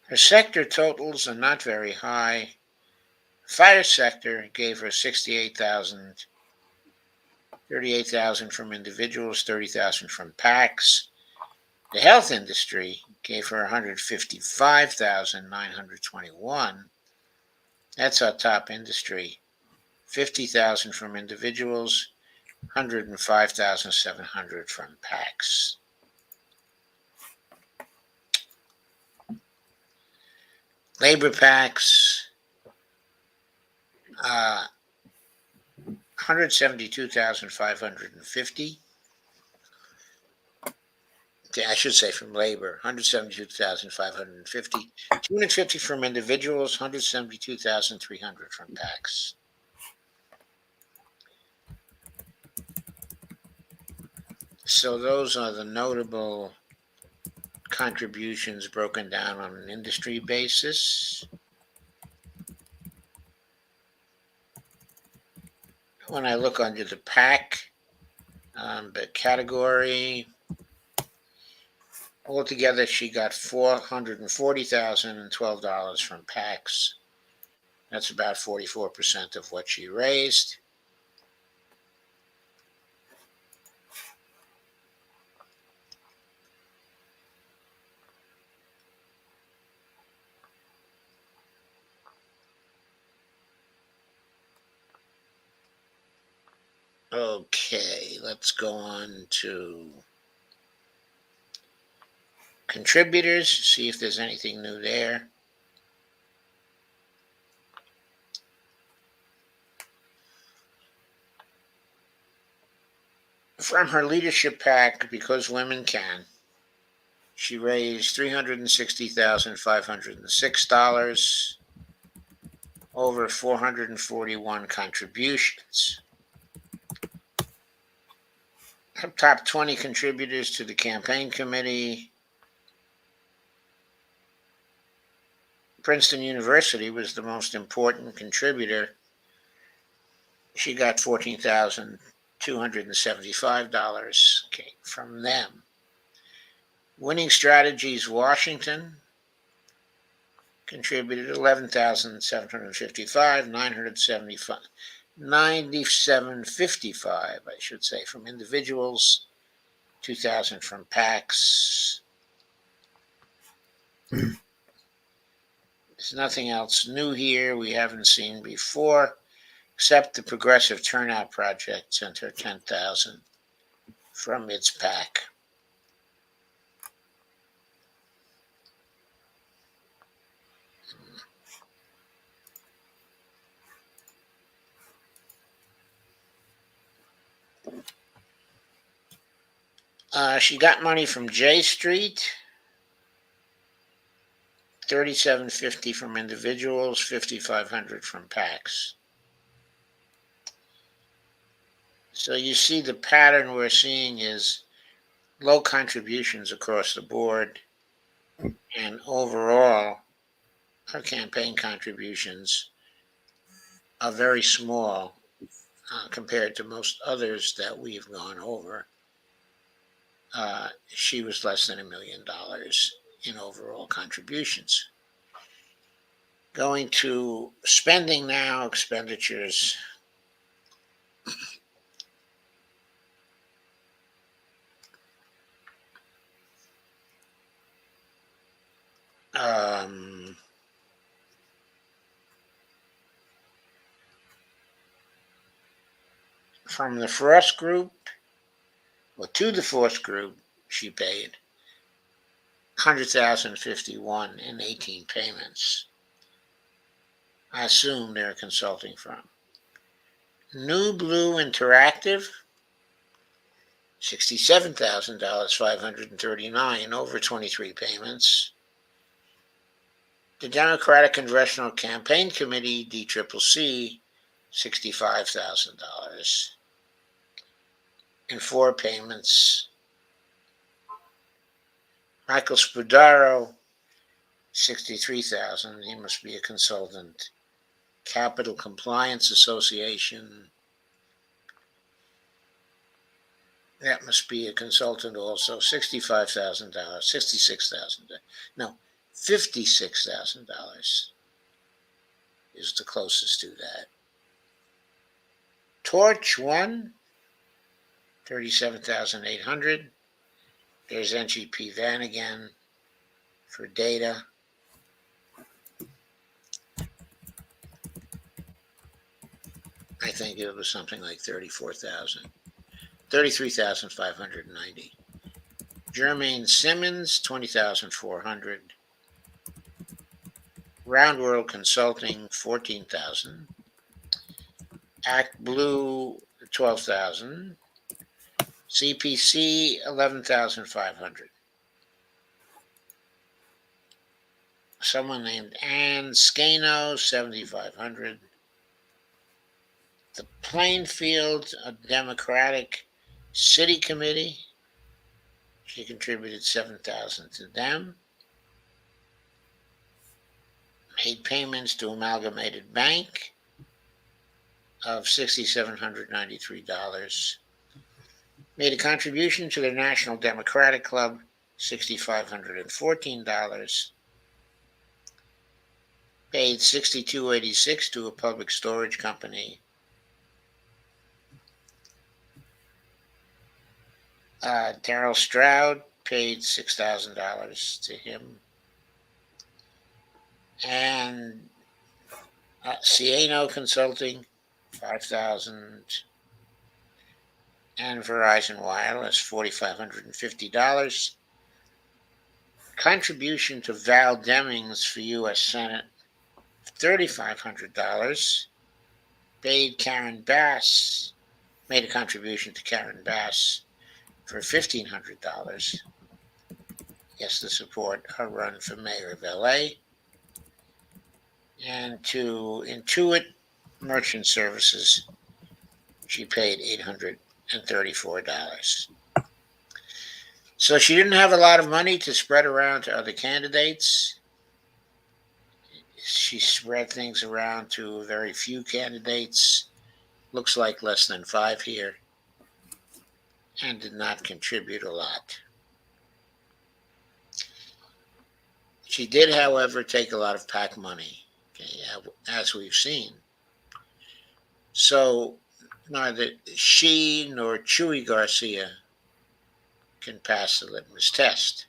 Her sector totals are not very high. Fire sector gave her 68,000, 38,000 from individuals, 30,000 from PACs. The health industry gave her 155,921. That's our top industry. 50,000 from individuals, 105,700 from PACs. Labor PACs, 172,550. I should say from labor, 172,550. 250 from individuals, 172,300 from PACs. So those are the notable contributions broken down on an industry basis. When I look under the PAC the category, altogether she got $440,012 from PACs. That's about 44% of what she raised. Okay, let's go on to contributors, see if there's anything new there. From her leadership PAC, Because Women Can, she raised $360,506, over 441 contributions. Her top 20 contributors to the campaign committee. Princeton University was the most important contributor. She got $14,275 from them. Winning Strategies Washington contributed $11,755, 9755, I should say, from individuals, 2,000 from PACs. There's nothing else new here we haven't seen before, except the Progressive Turnout Project sent her 10,000 from its PAC. She got money from J Street, $3,750 from individuals, $5,500 from PACs. So you see the pattern we're seeing is low contributions across the board, and overall, her campaign contributions are very small compared to most others that we've gone over. she was less than $1 million in overall contributions. Going to spending now, expenditures. From the Frost Group, or to the Frost Group, she paid $100,051 in 18 payments. I assume they're a consulting firm. New Blue Interactive, $67,539 over 23 payments. The Democratic Congressional Campaign Committee, DCCC, $65,000 in 4 payments. Michael Spadaro, $63,000. He must be a consultant. Capital Compliance Association, that must be a consultant also. $65,000, $66,000. No, $56,000 is the closest to that. Torch 1, $37,800. There's NGP Van again for data. I think it was something like 33,590. Jermaine Simmons, 20,400. Round World Consulting, 14,000. Act Blue, 12,000. CPC, 11,500. Someone named Ann Scano, 7,500. The Plainfield Democratic City Committee, she contributed 7,000 to them. Made payments to Amalgamated Bank of $6,793. Made a contribution to the National Democratic Club, $6,514. Paid $62.86 to a public storage company. Daryl Stroud paid $6,000 to him. And Ciano Consulting, $5,000. And Verizon Wireless, $4,550. Contribution to Val Demings for U.S. Senate, $3,500. Paid Karen Bass, made a contribution to Karen Bass for $1,500. Yes, to support her run for mayor of LA. And to Intuit Merchant Services, she paid $834. So she didn't have a lot of money to spread around to other candidates. She spread things around to very few candidates. Looks like less than 5 here. And did not contribute a lot. She did, however, take a lot of PAC money, okay, as we've seen. So neither she nor Chuy Garcia can pass the litmus test.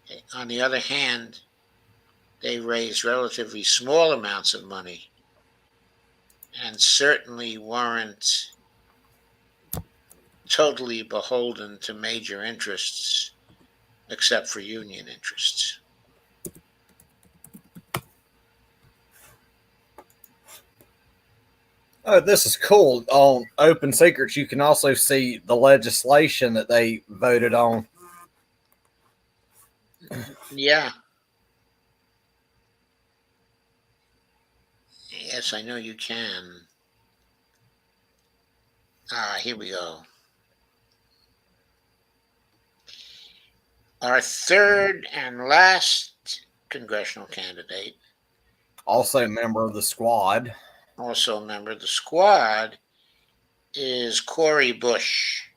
Okay. On the other hand, they raised relatively small amounts of money and certainly weren't totally beholden to major interests except for union interests. Oh, this is cool. On Open Secrets, you can also see the legislation that they voted on. Yeah. Yes, I know you can. Here we go. Our third and last congressional candidate, also a member of the squad, also a member of the squad, is Cori Bush.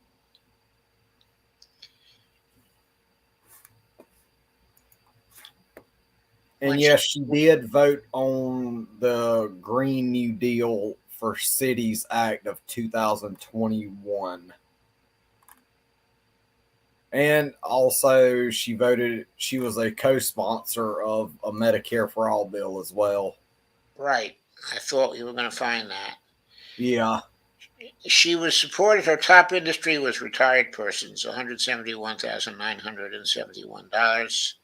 And yes, she did vote on the Green New Deal for Cities Act of 2021. And also, she was a co sponsor of a Medicare for All bill as well. Right. I thought you were going to find that. Yeah. She was supported. Her top industry was retired persons, $171,971.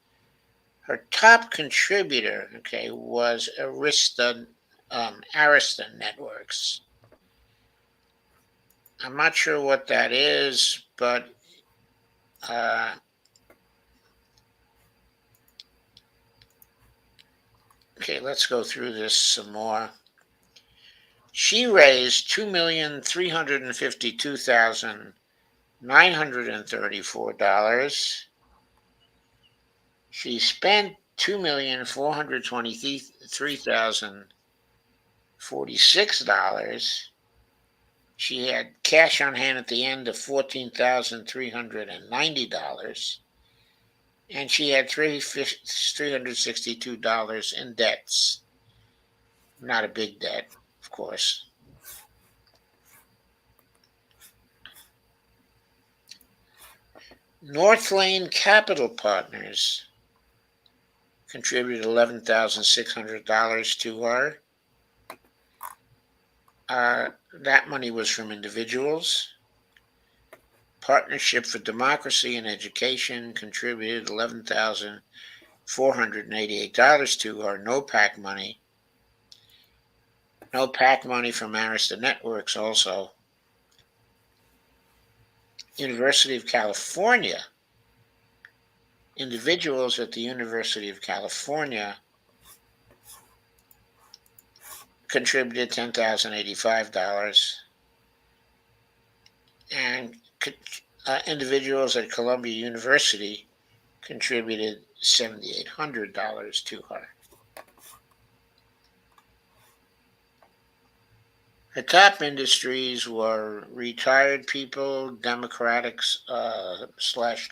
Her top contributor, okay, was Arista Networks. I'm not sure what that is, but okay, let's go through this some more. She raised $2,352,934. She spent $2,423,046. She had cash on hand at the end of $14,390. And she had $362 in debts. Not a big debt, of course. North Lane Capital Partners contributed $11,600 to her. That money was from individuals. Partnership for Democracy and Education contributed $11,488 to her. No PAC money. No PAC money from Arista Networks also. University of California. Individuals at the University of California contributed $10,085. And individuals at Columbia University contributed $7,800 to her. Her top industries were retired people, Democrats /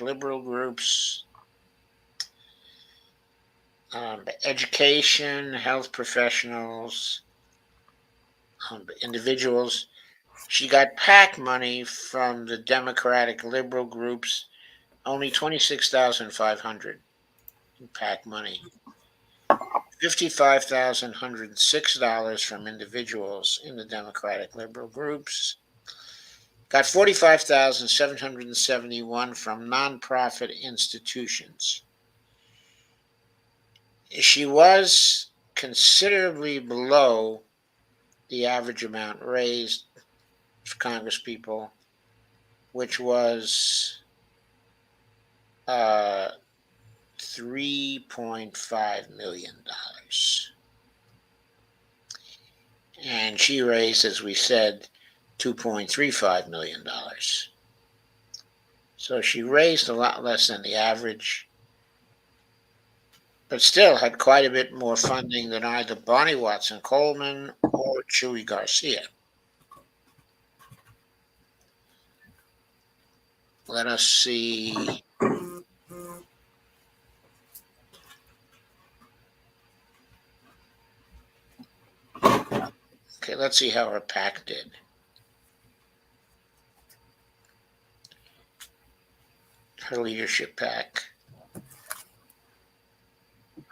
liberal groups, education, health professionals, individuals. She got PAC money from the Democratic liberal groups, only $26,500 in PAC money. $55,106 from individuals in the Democratic liberal groups. Got $45,771 from nonprofit institutions. She was considerably below the average amount raised for congresspeople, which was $3.5 million. And she raised, as we said, $2.35 million. So she raised a lot less than the average, but still had quite a bit more funding than either Bonnie Watson Coleman or Chuy Garcia. Let us see. Okay, let's see how her PAC did. Her leadership PAC.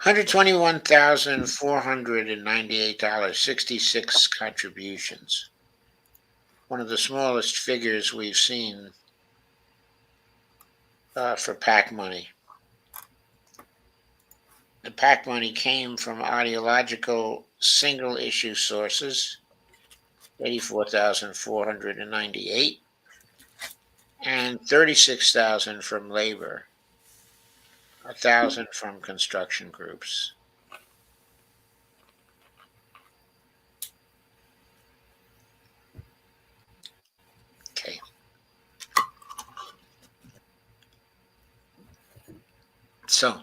$121,498, 66 contributions. One of the smallest figures we've seen for PAC money. The PAC money came from ideological single issue sources, 84,498, and 36,000 from labor, 1,000 from construction groups. Okay. So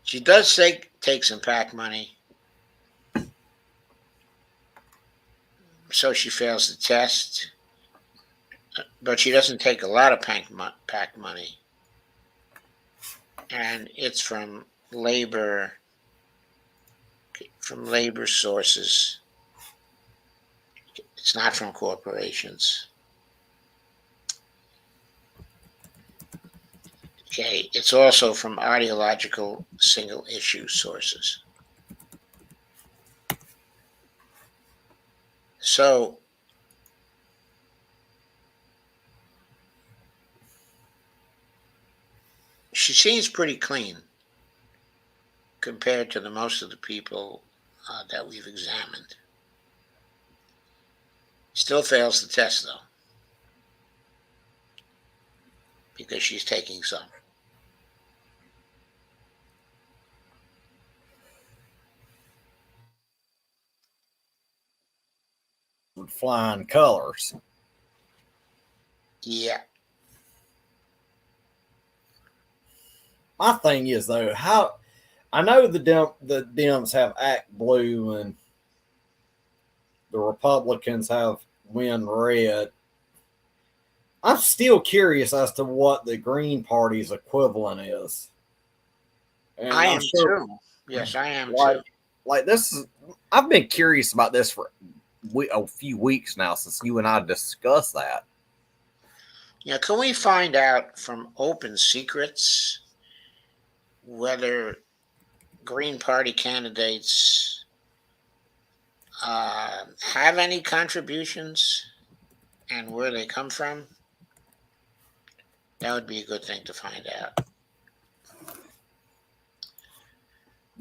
she does take some PAC money. So she fails the test. But she doesn't take a lot of PAC money. And it's from labor from labor sources. It's not from corporations. Okay, it's also from ideological single issue sources. So she seems pretty clean compared to the most of the people that we've examined. Still fails the test though, because she's taking some. With flying colors. Yeah. My thing is though, how I know the Dems have Act Blue and the Republicans have Win Red. I'm still curious as to what the Green Party's equivalent is. And I I'm am sure, too. Yes, I am like, too. like this is, I've been curious about this for a few weeks now since you and I discussed that. Yeah, can we find out from open secrets whether Green Party candidates have any contributions and where they come from? That would be a good thing to find out.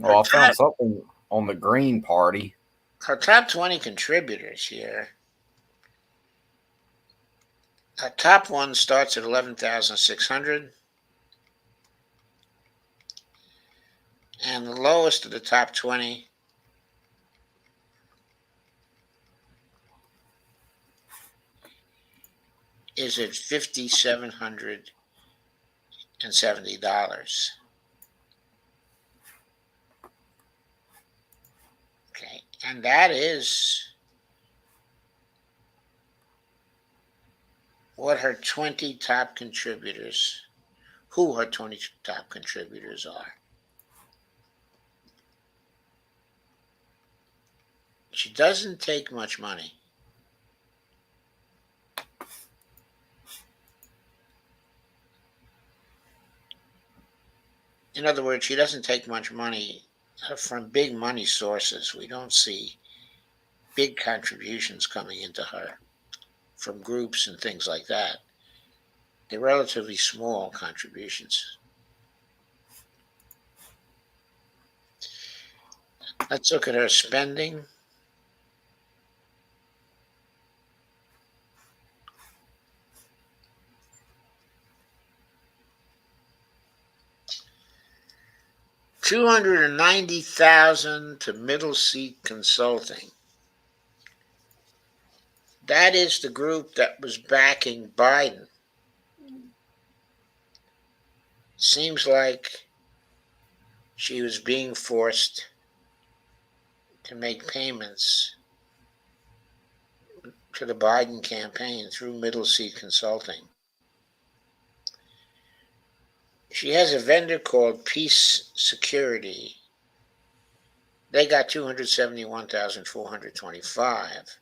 Her Well, I found top, something on the Green Party. her top 20 contributors here. Her top one starts at 11,600, and the lowest of the top 20 is at $5,770. Okay, and that is what her 20 top contributors, who her 20 top contributors are. She doesn't take much money. In other words, she doesn't take much money from big money sources. We don't see big contributions coming into her from groups and things like that. They're relatively small contributions. Let's look at her spending. $290,000 to Middle Seat Consulting. That is the group that was backing Biden. Seems like she was being forced to make payments to the Biden campaign through Middle Seat Consulting. She has a vendor called Peace Security. They got 271,425.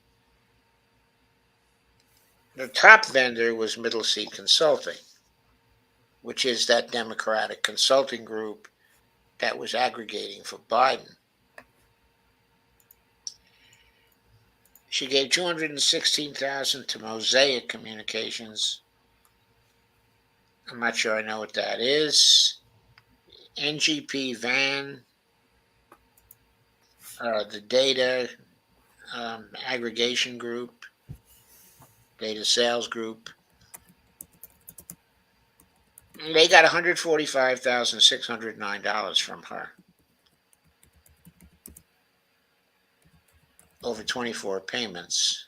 The top vendor was Middle Seat Consulting, which is that Democratic consulting group that was aggregating for Biden. She gave 216,000 to Mosaic Communications. I'm not sure I know what that is. NGP Van, the data aggregation group, data sales group. They got $145,609 from her over 24 payments.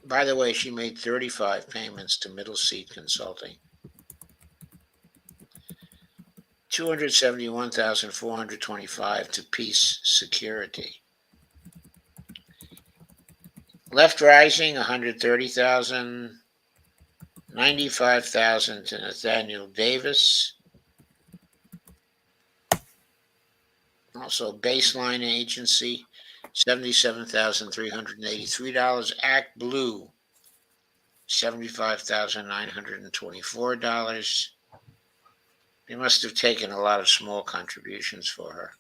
By the way, she made 35 payments to Middle Seat Consulting. 271,425 to Peace Security. Left Rising, 130,000. $95,000 to Nathaniel Davis. Also, Baseline Agency, $77,383. Act Blue, $75,924. They must have taken a lot of small contributions for her.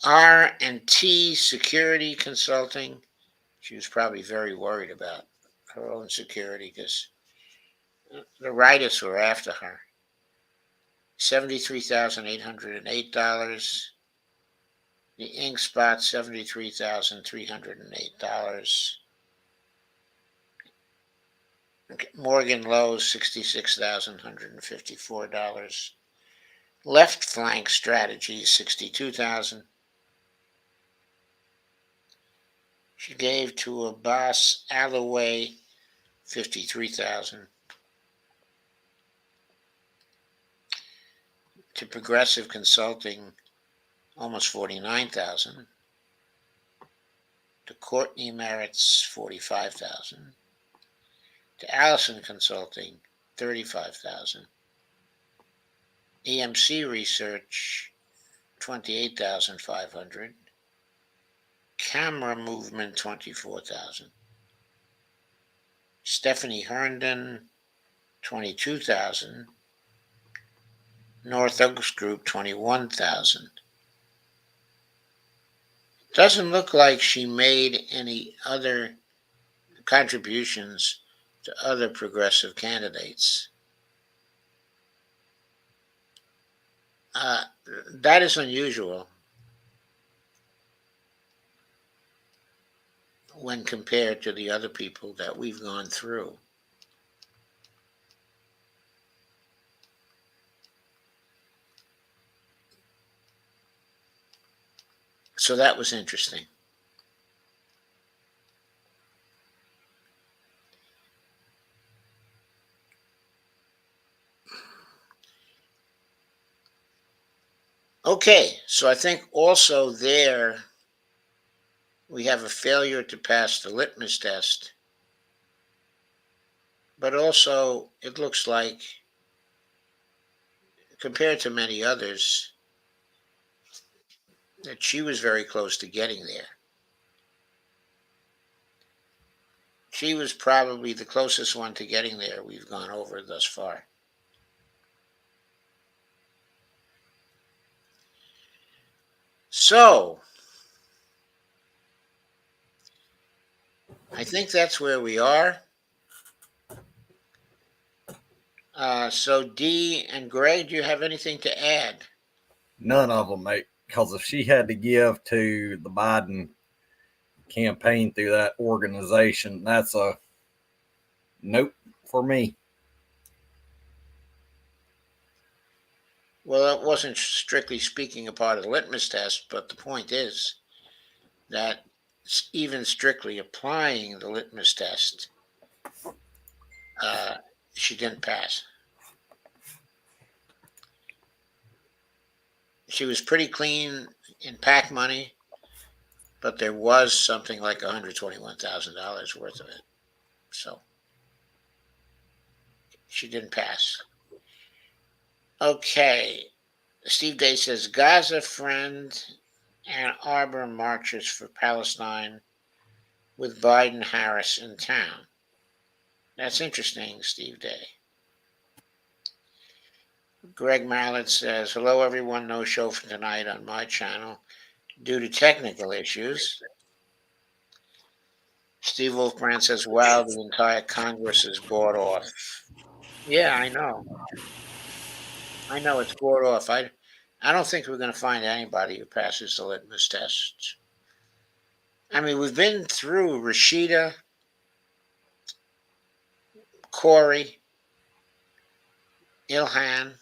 R&T Security Consulting. She was probably very worried about her own security because the writers were after her. $73,808. The ink spot, $73,308. Morgan Lowe's, $66,154. Left Flank Strategies, $62,000. She gave to Abbas Alloway, $53,000. To Progressive Consulting, almost $49,000. To Courtney Merritt's, $45,000. To Allison Consulting, $35,000. EMC Research, $28,500. Camera Movement, $24,000. Stephanie Herndon, $22,000. North Oaks Group, $21,000. Doesn't look like she made any other contributions to other progressive candidates. That is unusual when compared to the other people that we've gone through. So that was interesting. Okay, so I think also there we have a failure to pass the litmus test, but also it looks like, compared to many others, that she was very close to getting there. She was probably the closest one to getting there we've gone over thus far. So, I think that's where we are. So, Dee and Greg, do you have anything to add? None of them, mate. Because if she had to give to the Biden campaign through that organization, that's a nope for me. Well, it wasn't strictly speaking a part of the litmus test, but the point is that even strictly applying the litmus test, she didn't pass. She was pretty clean in PAC money, but there was something like $121,000 worth of it. So she didn't pass. Okay. Steve Day says Gaza friend, Ann Arbor marches for Palestine with Biden Harris in town. That's interesting, Steve Day. Greg Mallet says, hello everyone, no show for tonight on my channel due to technical issues. Steve Wolfbrand says, wow, the entire Congress is bought off. Yeah, I know. I know it's bought off. I don't think we're going to find anybody who passes the litmus test. I mean, we've been through Rashida, Cori, Ilhan,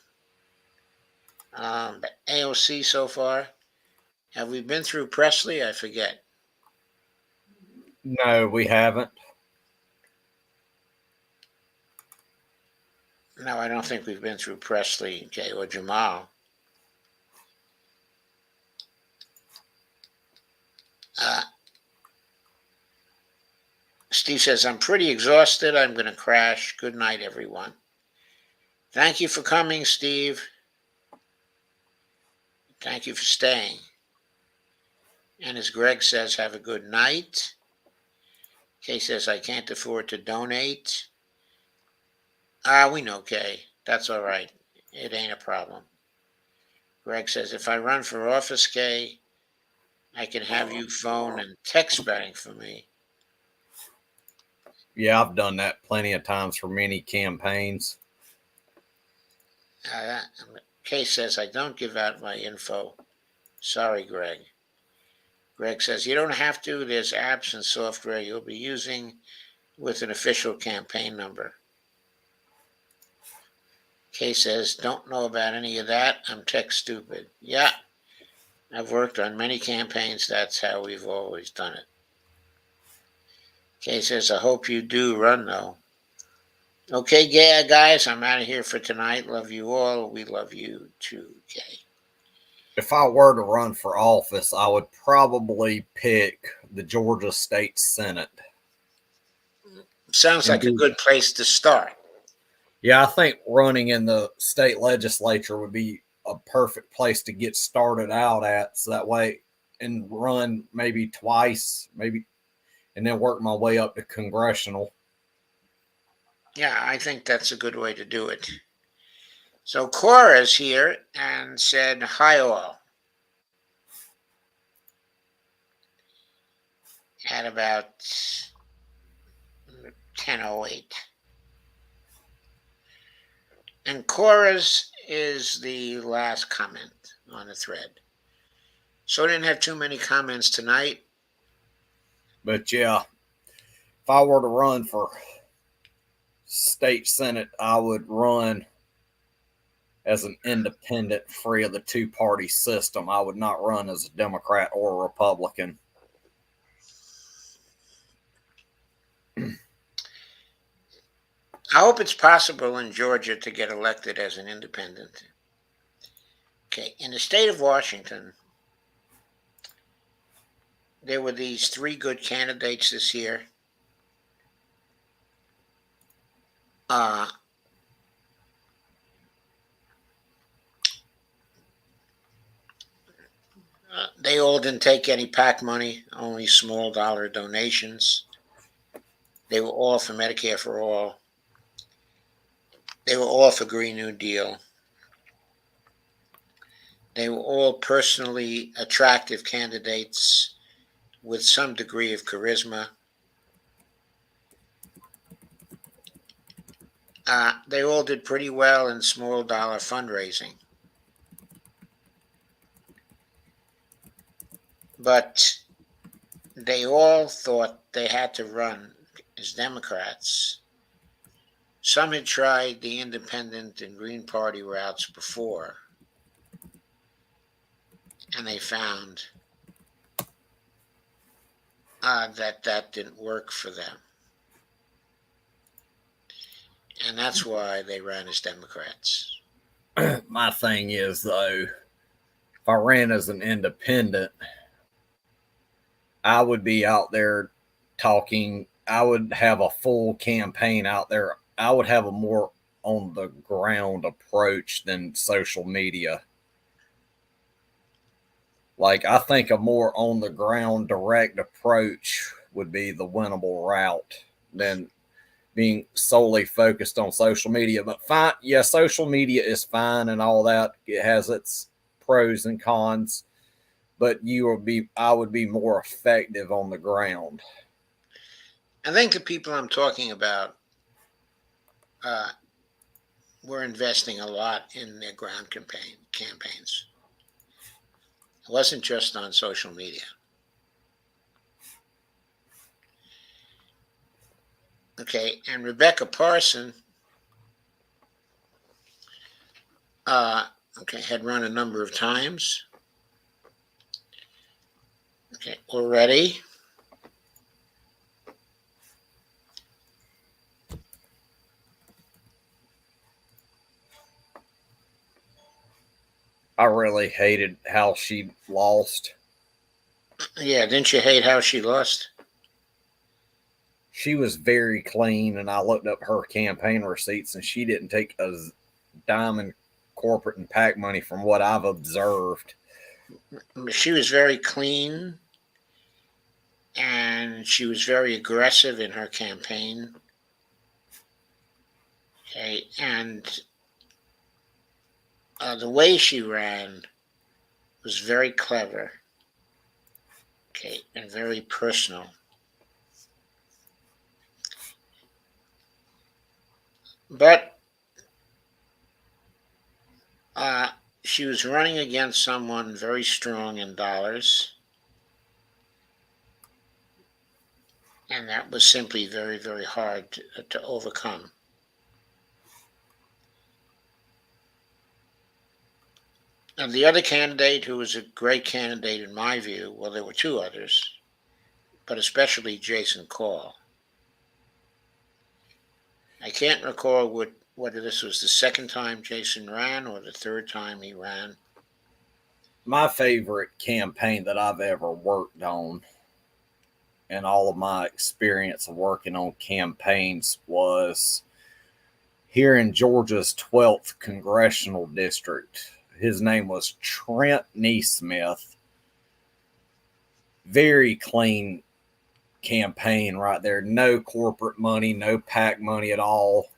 AOC so far. Have we been through Presley? I forget. No, we haven't. No, I don't think we've been through Presley, or Jamal. Steve says, I'm pretty exhausted. I'm going to crash. Good night, everyone. Thank you for coming, Steve. Thank you for staying. And as Greg says, have a good night. Kay says, I can't afford to donate. We know, Kay. That's all right. It ain't a problem. Greg says, if I run for office, Kay, I can have you phone and text bank for me. Yeah, I've done that plenty of times for many campaigns. Kay says, I don't give out my info. Sorry, Greg. Greg says, you don't have to. There's apps and software you'll be using with an official campaign number. Kay says, don't know about any of that. I'm tech stupid. Yeah, I've worked on many campaigns. That's how we've always done it. Kay says, I hope you do run, though. Okay, yeah, guys, I'm out of here for tonight. Love you all. We love you too, Kay. If I were to run for office, I would probably pick the Georgia State Senate. Sounds like a good place to start. Yeah, I think running in the state legislature would be a perfect place to get started out at. So that way, and run maybe twice, maybe, and then work my way up to congressional. Yeah, I think that's a good way to do it. So Cora's here and said, hi all. At about 10:08. And Cora's is the last comment on the thread. So I didn't have too many comments tonight. But yeah, if I were to run for state senate, I would run as an independent, free of the two-party system. I would not run as a Democrat or a Republican. I hope it's possible in Georgia to get elected as an independent. Okay, in the state of Washington, there were these three good candidates this year. They all didn't take any PAC money, only small dollar donations. They were all for Medicare for all. They were all for Green New Deal. They were all personally attractive candidates with some degree of charisma. They all did pretty well in small dollar fundraising. But they all thought they had to run as Democrats. Some had tried the independent and Green Party routes before, and they found that didn't work for them. And that's why they ran as Democrats. My thing is, though, if I ran as an independent, I would be out there talking. I would have a full campaign out there. I would have a more on the ground approach than social media. Like, I think a more on the ground direct approach would be the winnable route than being solely focused on social media. But fine, yeah, social media is fine and all that. It has its pros and cons, but I would be more effective on the ground. I think the people I'm talking about were investing a lot in their ground campaigns. It wasn't just on social media. Okay, and Rebecca Parson, had run a number of times. Okay, already. I really hated how she lost. Yeah, didn't you hate how she lost? she was very clean, and I looked up her campaign receipts, and she didn't take a dime in corporate and PAC money from what I've observed. She was very clean, and she was very aggressive in her campaign. Okay, and the way she ran was very clever. Okay, and very personal. But she was running against someone very strong in dollars, and that was simply very, very hard to overcome. And the other candidate, who was a great candidate in my view, well, there were two others, but especially Jason Call. I can't recall whether this was the second time Jason ran or the third time he ran. My favorite campaign that I've ever worked on, and all of my experience of working on campaigns, was here in Georgia's 12th congressional district. His name was Trent Neesmith. Very clean campaign right there. No corporate money, no PAC money at all.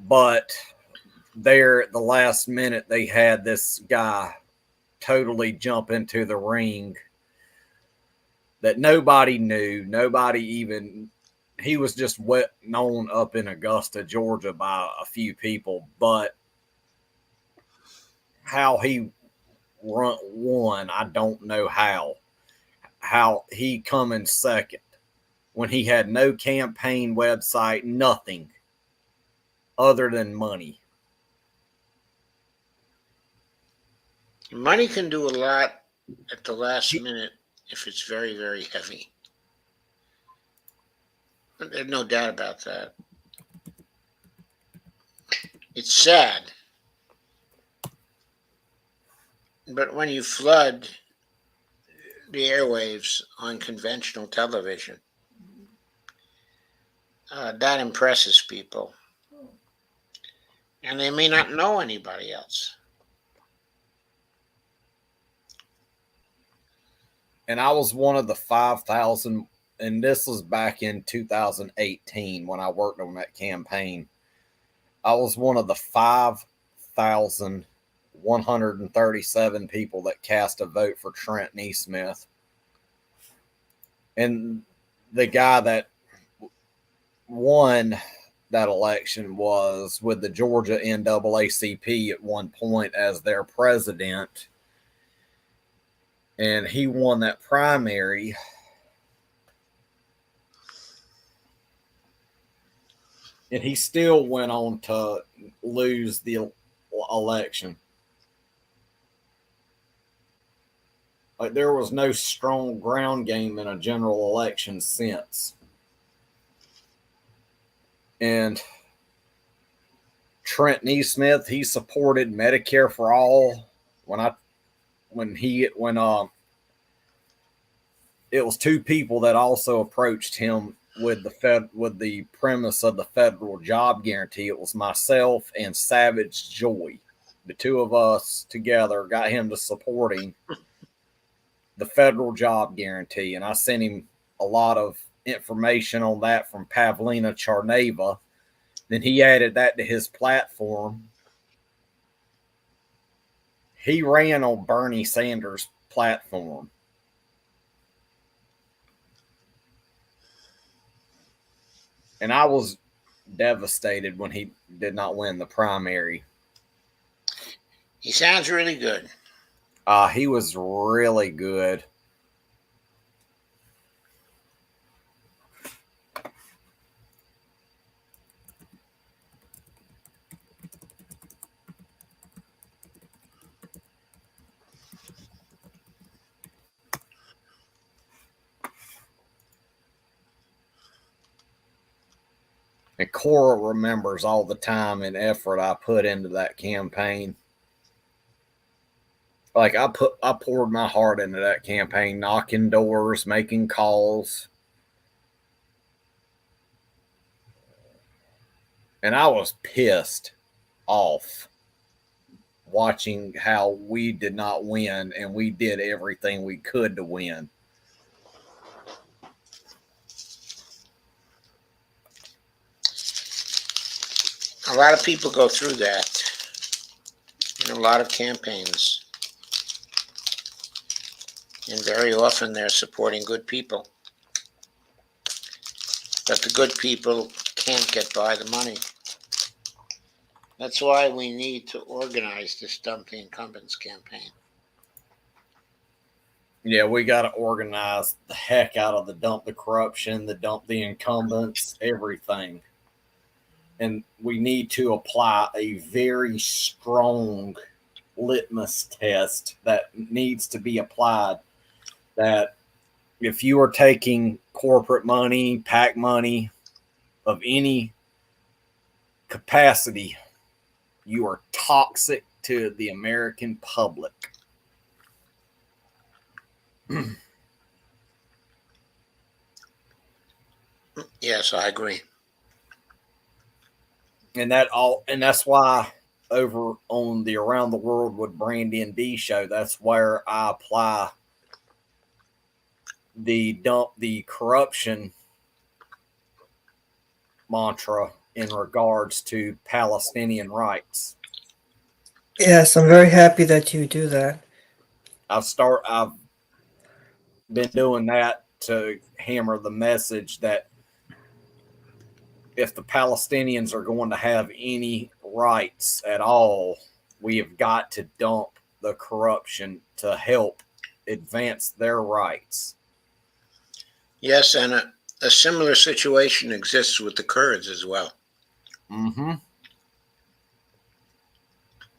But there at the last minute, they had this guy totally jump into the ring that nobody knew. Nobody even, he was just known up in Augusta, Georgia by a few people, but how he won, I don't know how he come in second when he had no campaign website, nothing other than money. Money can do a lot at the last minute if it's very, very heavy. There's no doubt about that. It's sad. But when you flood the airwaves on conventional television, that impresses people. And they may not know anybody else. And I was one of the 5,000, and this was back in 2018 when I worked on that campaign. I was one of the 5,137 people that cast a vote for Trent Neesmith. And the guy that won that election was with the Georgia NAACP at one point as their president. And he won that primary. And he still went on to lose the election. Like, there was no strong ground game in a general election since. And Trent Neesmith, he supported Medicare for all. It was two people that also approached him with the premise of the federal job guarantee. It was myself and Savage Joy. The two of us together got him to supporting the federal job guarantee. And I sent him a lot of information on that from Pavlina Charneva. Then he added that to his platform. He ran on Bernie Sanders' platform. And I was devastated when he did not win the primary. He sounds really good. He was really good. And Cora remembers all the time and effort I put into that campaign. Like I poured my heart into that campaign, knocking doors, making calls. And I was pissed off watching how we did not win, and we did everything we could to win. A lot of people go through that in a lot of campaigns. And very often they're supporting good people. But the good people can't get by the money. That's why we need to organize this Dump the Incumbents campaign. Yeah, we got to organize the heck out of the Dump the Corruption, the Dump the Incumbents, everything. And we need to apply a very strong litmus test that needs to be applied. That if you are taking corporate money, PAC money of any capacity, you are toxic to the American public. Yes, I agree. And that's why over on the Around the World with Brandy and D show, that's where I apply the Dump the Corruption mantra in regards to Palestinian rights. Yes, I'm very happy that you do that. I've been doing that to hammer the message that if the Palestinians are going to have any rights at all, we have got to dump the corruption to help advance their rights. Yes, and a similar situation exists with the Kurds as well. Mm-hmm.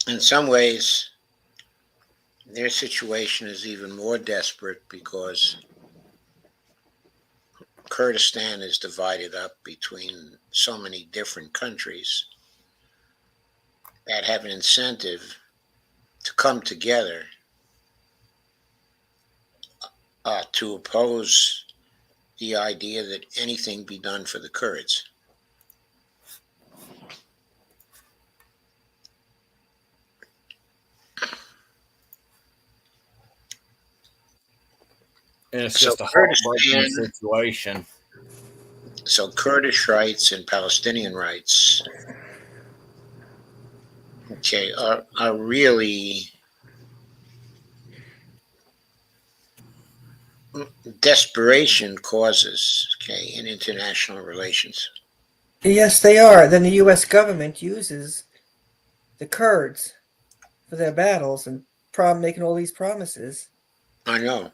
In some ways, their situation is even more desperate because Kurdistan is divided up between so many different countries that have an incentive to come together to oppose the idea that anything be done for the Kurds. And it's just a heartbreaking situation. So Kurdish rights and Palestinian rights, okay, are really desperation causes, okay, in international relations. Yes, they are. Then the U.S. government uses the Kurds for their battles and making all these promises. I know.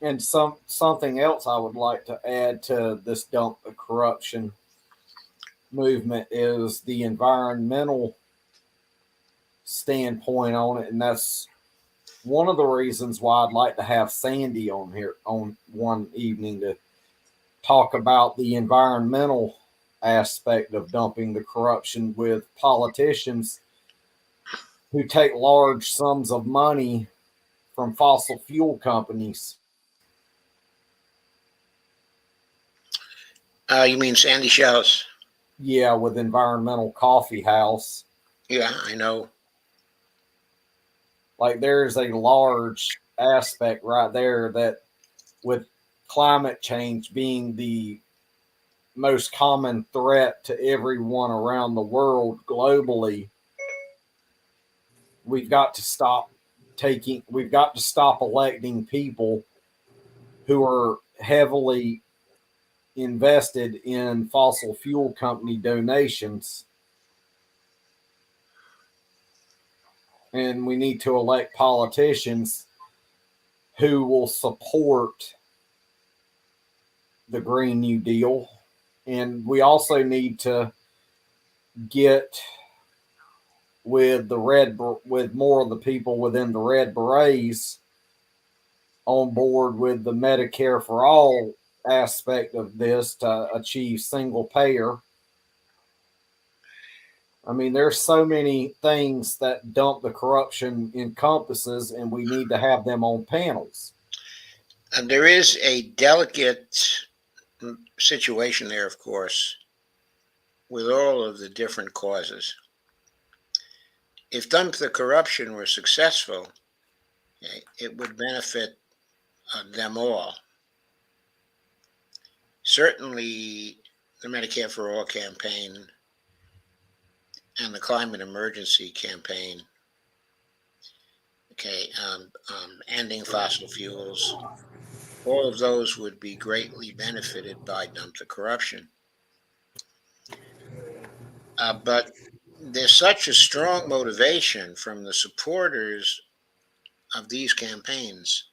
And something else I would like to add to this Dump the Corruption movement is the environmental standpoint on it, and that's one of the reasons why I'd like to have Sandy on here on one evening to talk about the environmental aspect of dumping the corruption with politicians who take large sums of money from fossil fuel companies. You mean Sandy Shells? Yeah, with Environmental Coffee House. Yeah, I know. Like there's a large aspect right there that with climate change being the most common threat to everyone around the world globally, we've got to stop electing people who are heavily invested in fossil fuel company donations. And we need to elect politicians who will support the Green New Deal. And we also need to get with more of the people within the Red Berets on board with the Medicare for All aspect of this to achieve single payer. I mean, there's so many things that dump the corruption encompasses, and we need to have them on panels. And there is a delicate situation there, of course, with all of the different causes. If Dump the Corruption were successful, it would benefit them all. Certainly, the Medicare for All campaign and the climate emergency campaign, ending fossil fuels, all of those would be greatly benefited by Dump the Corruption. But there's such a strong motivation from the supporters of these campaigns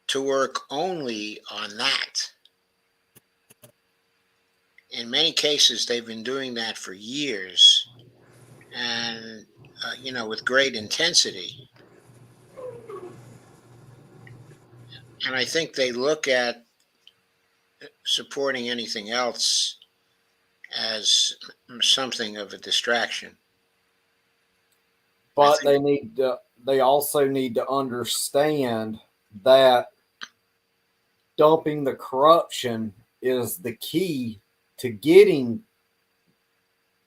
to work only on that. In many cases, they've been doing that for years, and with great intensity. And I think they look at supporting anything else as something of a distraction. But they also need to understand that dumping the corruption is the key to getting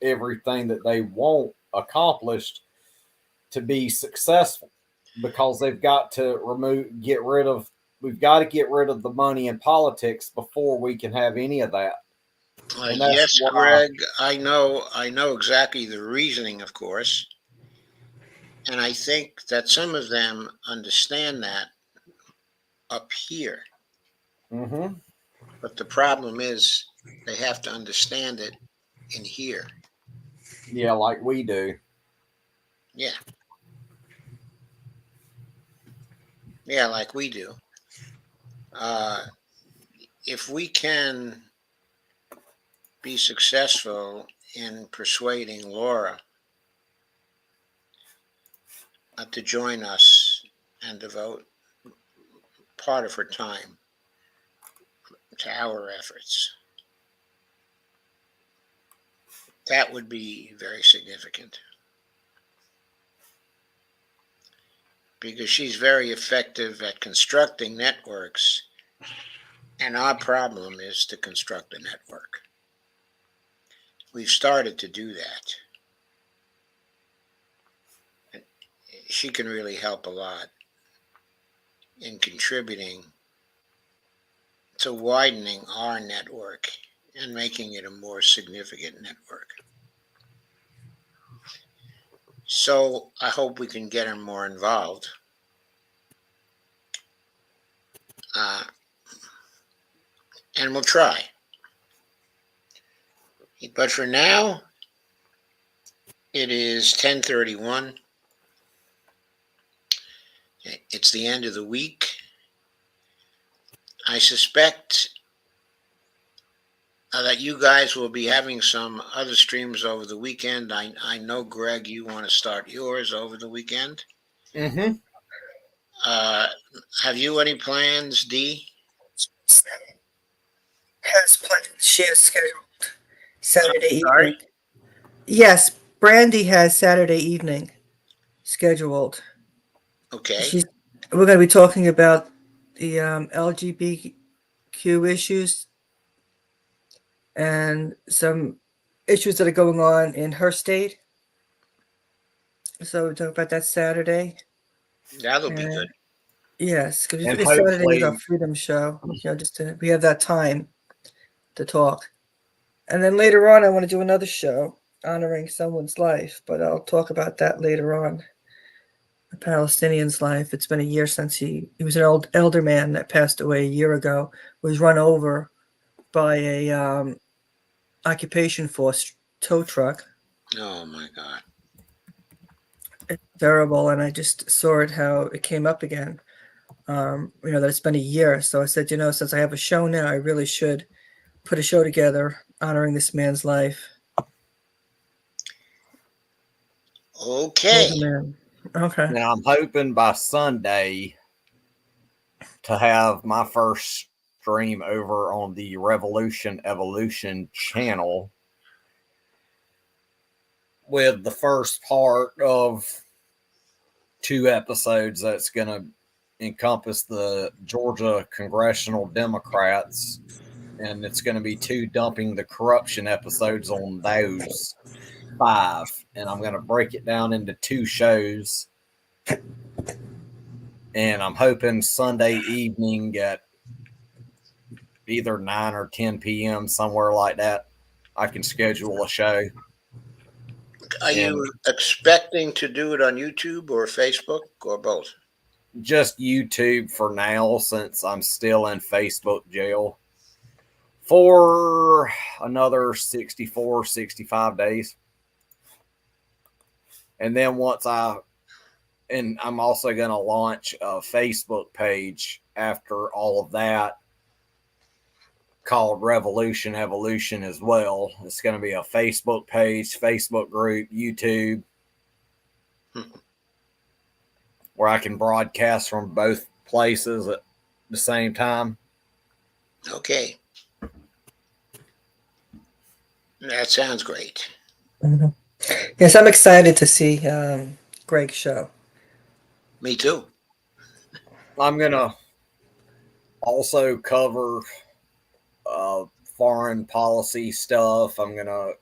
everything that they want accomplished to be successful, because they've got to we've got to get rid of the money in politics before we can have any of that. Yes, Greg, I know exactly the reasoning, of course. And I think that some of them understand that up here. Mm-hmm. But the problem is they have to understand it in here. Yeah, like we do. Yeah. Yeah, like we do. If we can be successful in persuading Laura to join us and devote part of her time to our efforts, that would be very significant, because she's very effective at constructing networks, and our problem is to construct a network. We've started to do that. She can really help a lot in contributing to widening our network and making it a more significant network. So I hope we can get her more involved. And we'll try. But for now, it is 10:31. It's the end of the week. I suspect that you guys will be having some other streams over the weekend. I know, Greg, you want to start yours over the weekend. Mm-hmm. Have you any plans, Dee? Has planned. She has scheduled Saturday evening. Yes, Brandy has Saturday evening scheduled. Okay. We're going to be talking about the LGBTQ issues and some issues that are going on in her state. So we'll talk about that Saturday. That'll be good. Yes, because Saturday is our freedom show. We have that time to talk. And then later on, I want to do another show honoring someone's life, but I'll talk about that later on. A Palestinian's life. It's been a year since he was an old elder man that passed away a year ago. Was run over by a occupation force tow truck. Oh my God! It's terrible, and I just saw it how it came up again. That it's been a year, so I said, since I have a show now, I really should put a show together honoring this man's life. Okay. Okay. Now I'm hoping by Sunday to have my first stream over on the Revolution Evolution channel. with the first part of 2 episodes that's going to encompass the Georgia congressional Democrats, and it's going to be 2 dumping the corruption episodes on those 5, and I'm going to break it down into 2 shows, and I'm hoping Sunday evening at either 9 or 10 p.m., somewhere like that, I can schedule a show. Are you expecting to do it on YouTube or Facebook or both? Just YouTube for now, since I'm still in Facebook jail for another 64, 65 days. And then I'm also going to launch a Facebook page after all of that called Revolution Evolution as well. It's going to be a Facebook page, Facebook group, YouTube, where I can broadcast from both places at the same time. Okay. That sounds great. Mm-hmm. Yes, I'm excited to see Greg's show. Me too. I'm going to also cover foreign policy stuff. I'm going to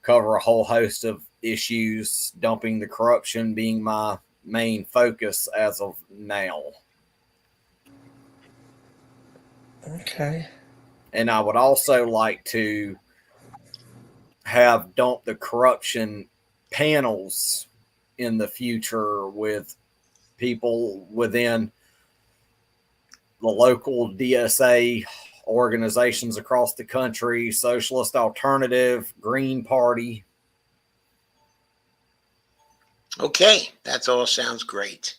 cover a whole host of issues, dumping the corruption being my main focus as of now. Okay. And I would also like to have dump the corruption panels in the future with people within the local DSA organizations across the country, Socialist Alternative, Green Party. Okay, that all sounds great.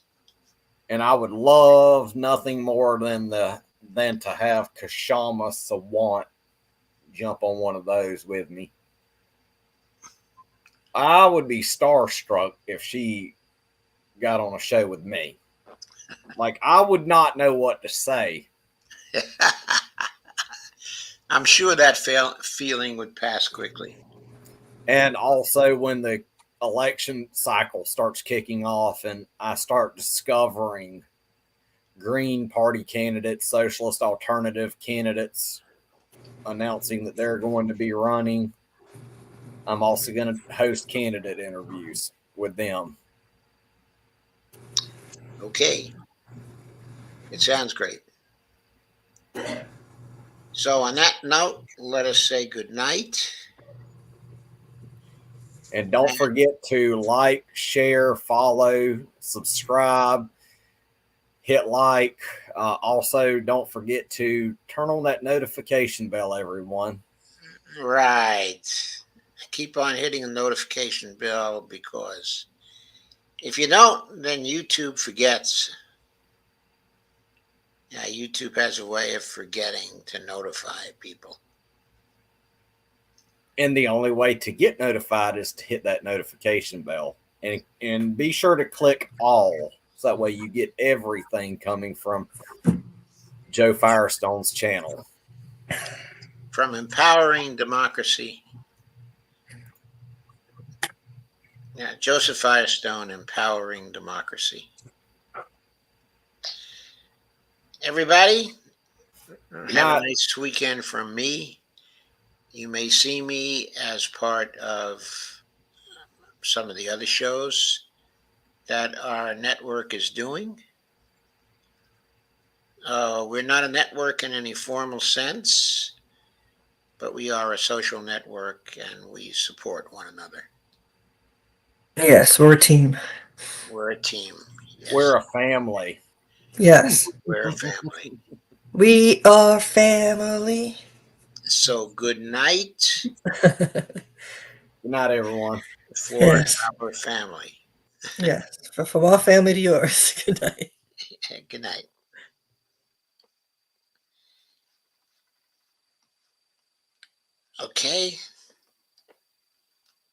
And I would love nothing more than to have Kashama Sawant jump on one of those with me. I would be starstruck if she got on a show with me. Like, I would not know what to say. I'm sure that feeling would pass quickly. And also when the election cycle starts kicking off and I start discovering Green Party candidates, Socialist Alternative candidates announcing that they're going to be running, I'm also going to host candidate interviews with them. Okay. It sounds great. So on that note, let us say good night. And don't forget to like, share, follow, subscribe, hit like. Also, don't forget to turn on that notification bell, everyone. Right. Keep on hitting the notification bell, because if you don't, then YouTube forgets. Yeah, YouTube has a way of forgetting to notify people. And the only way to get notified is to hit that notification bell. And be sure to click all, so that way you get everything coming from Joe Firestone's channel. From Empowering Democracy. Yeah, Joseph Firestone, Empowering Democracy. Everybody, have a nice weekend from me. You may see me as part of some of the other shows that our network is doing. We're not a network in any formal sense, but we are a social network and we support one another. Yes, we're a team. We're a team. Yes. We're a family. Yes. We're a family. We are family. So good night. Good night, everyone. For our family. Yes. From our family to yours. Good night. Good night. Okay.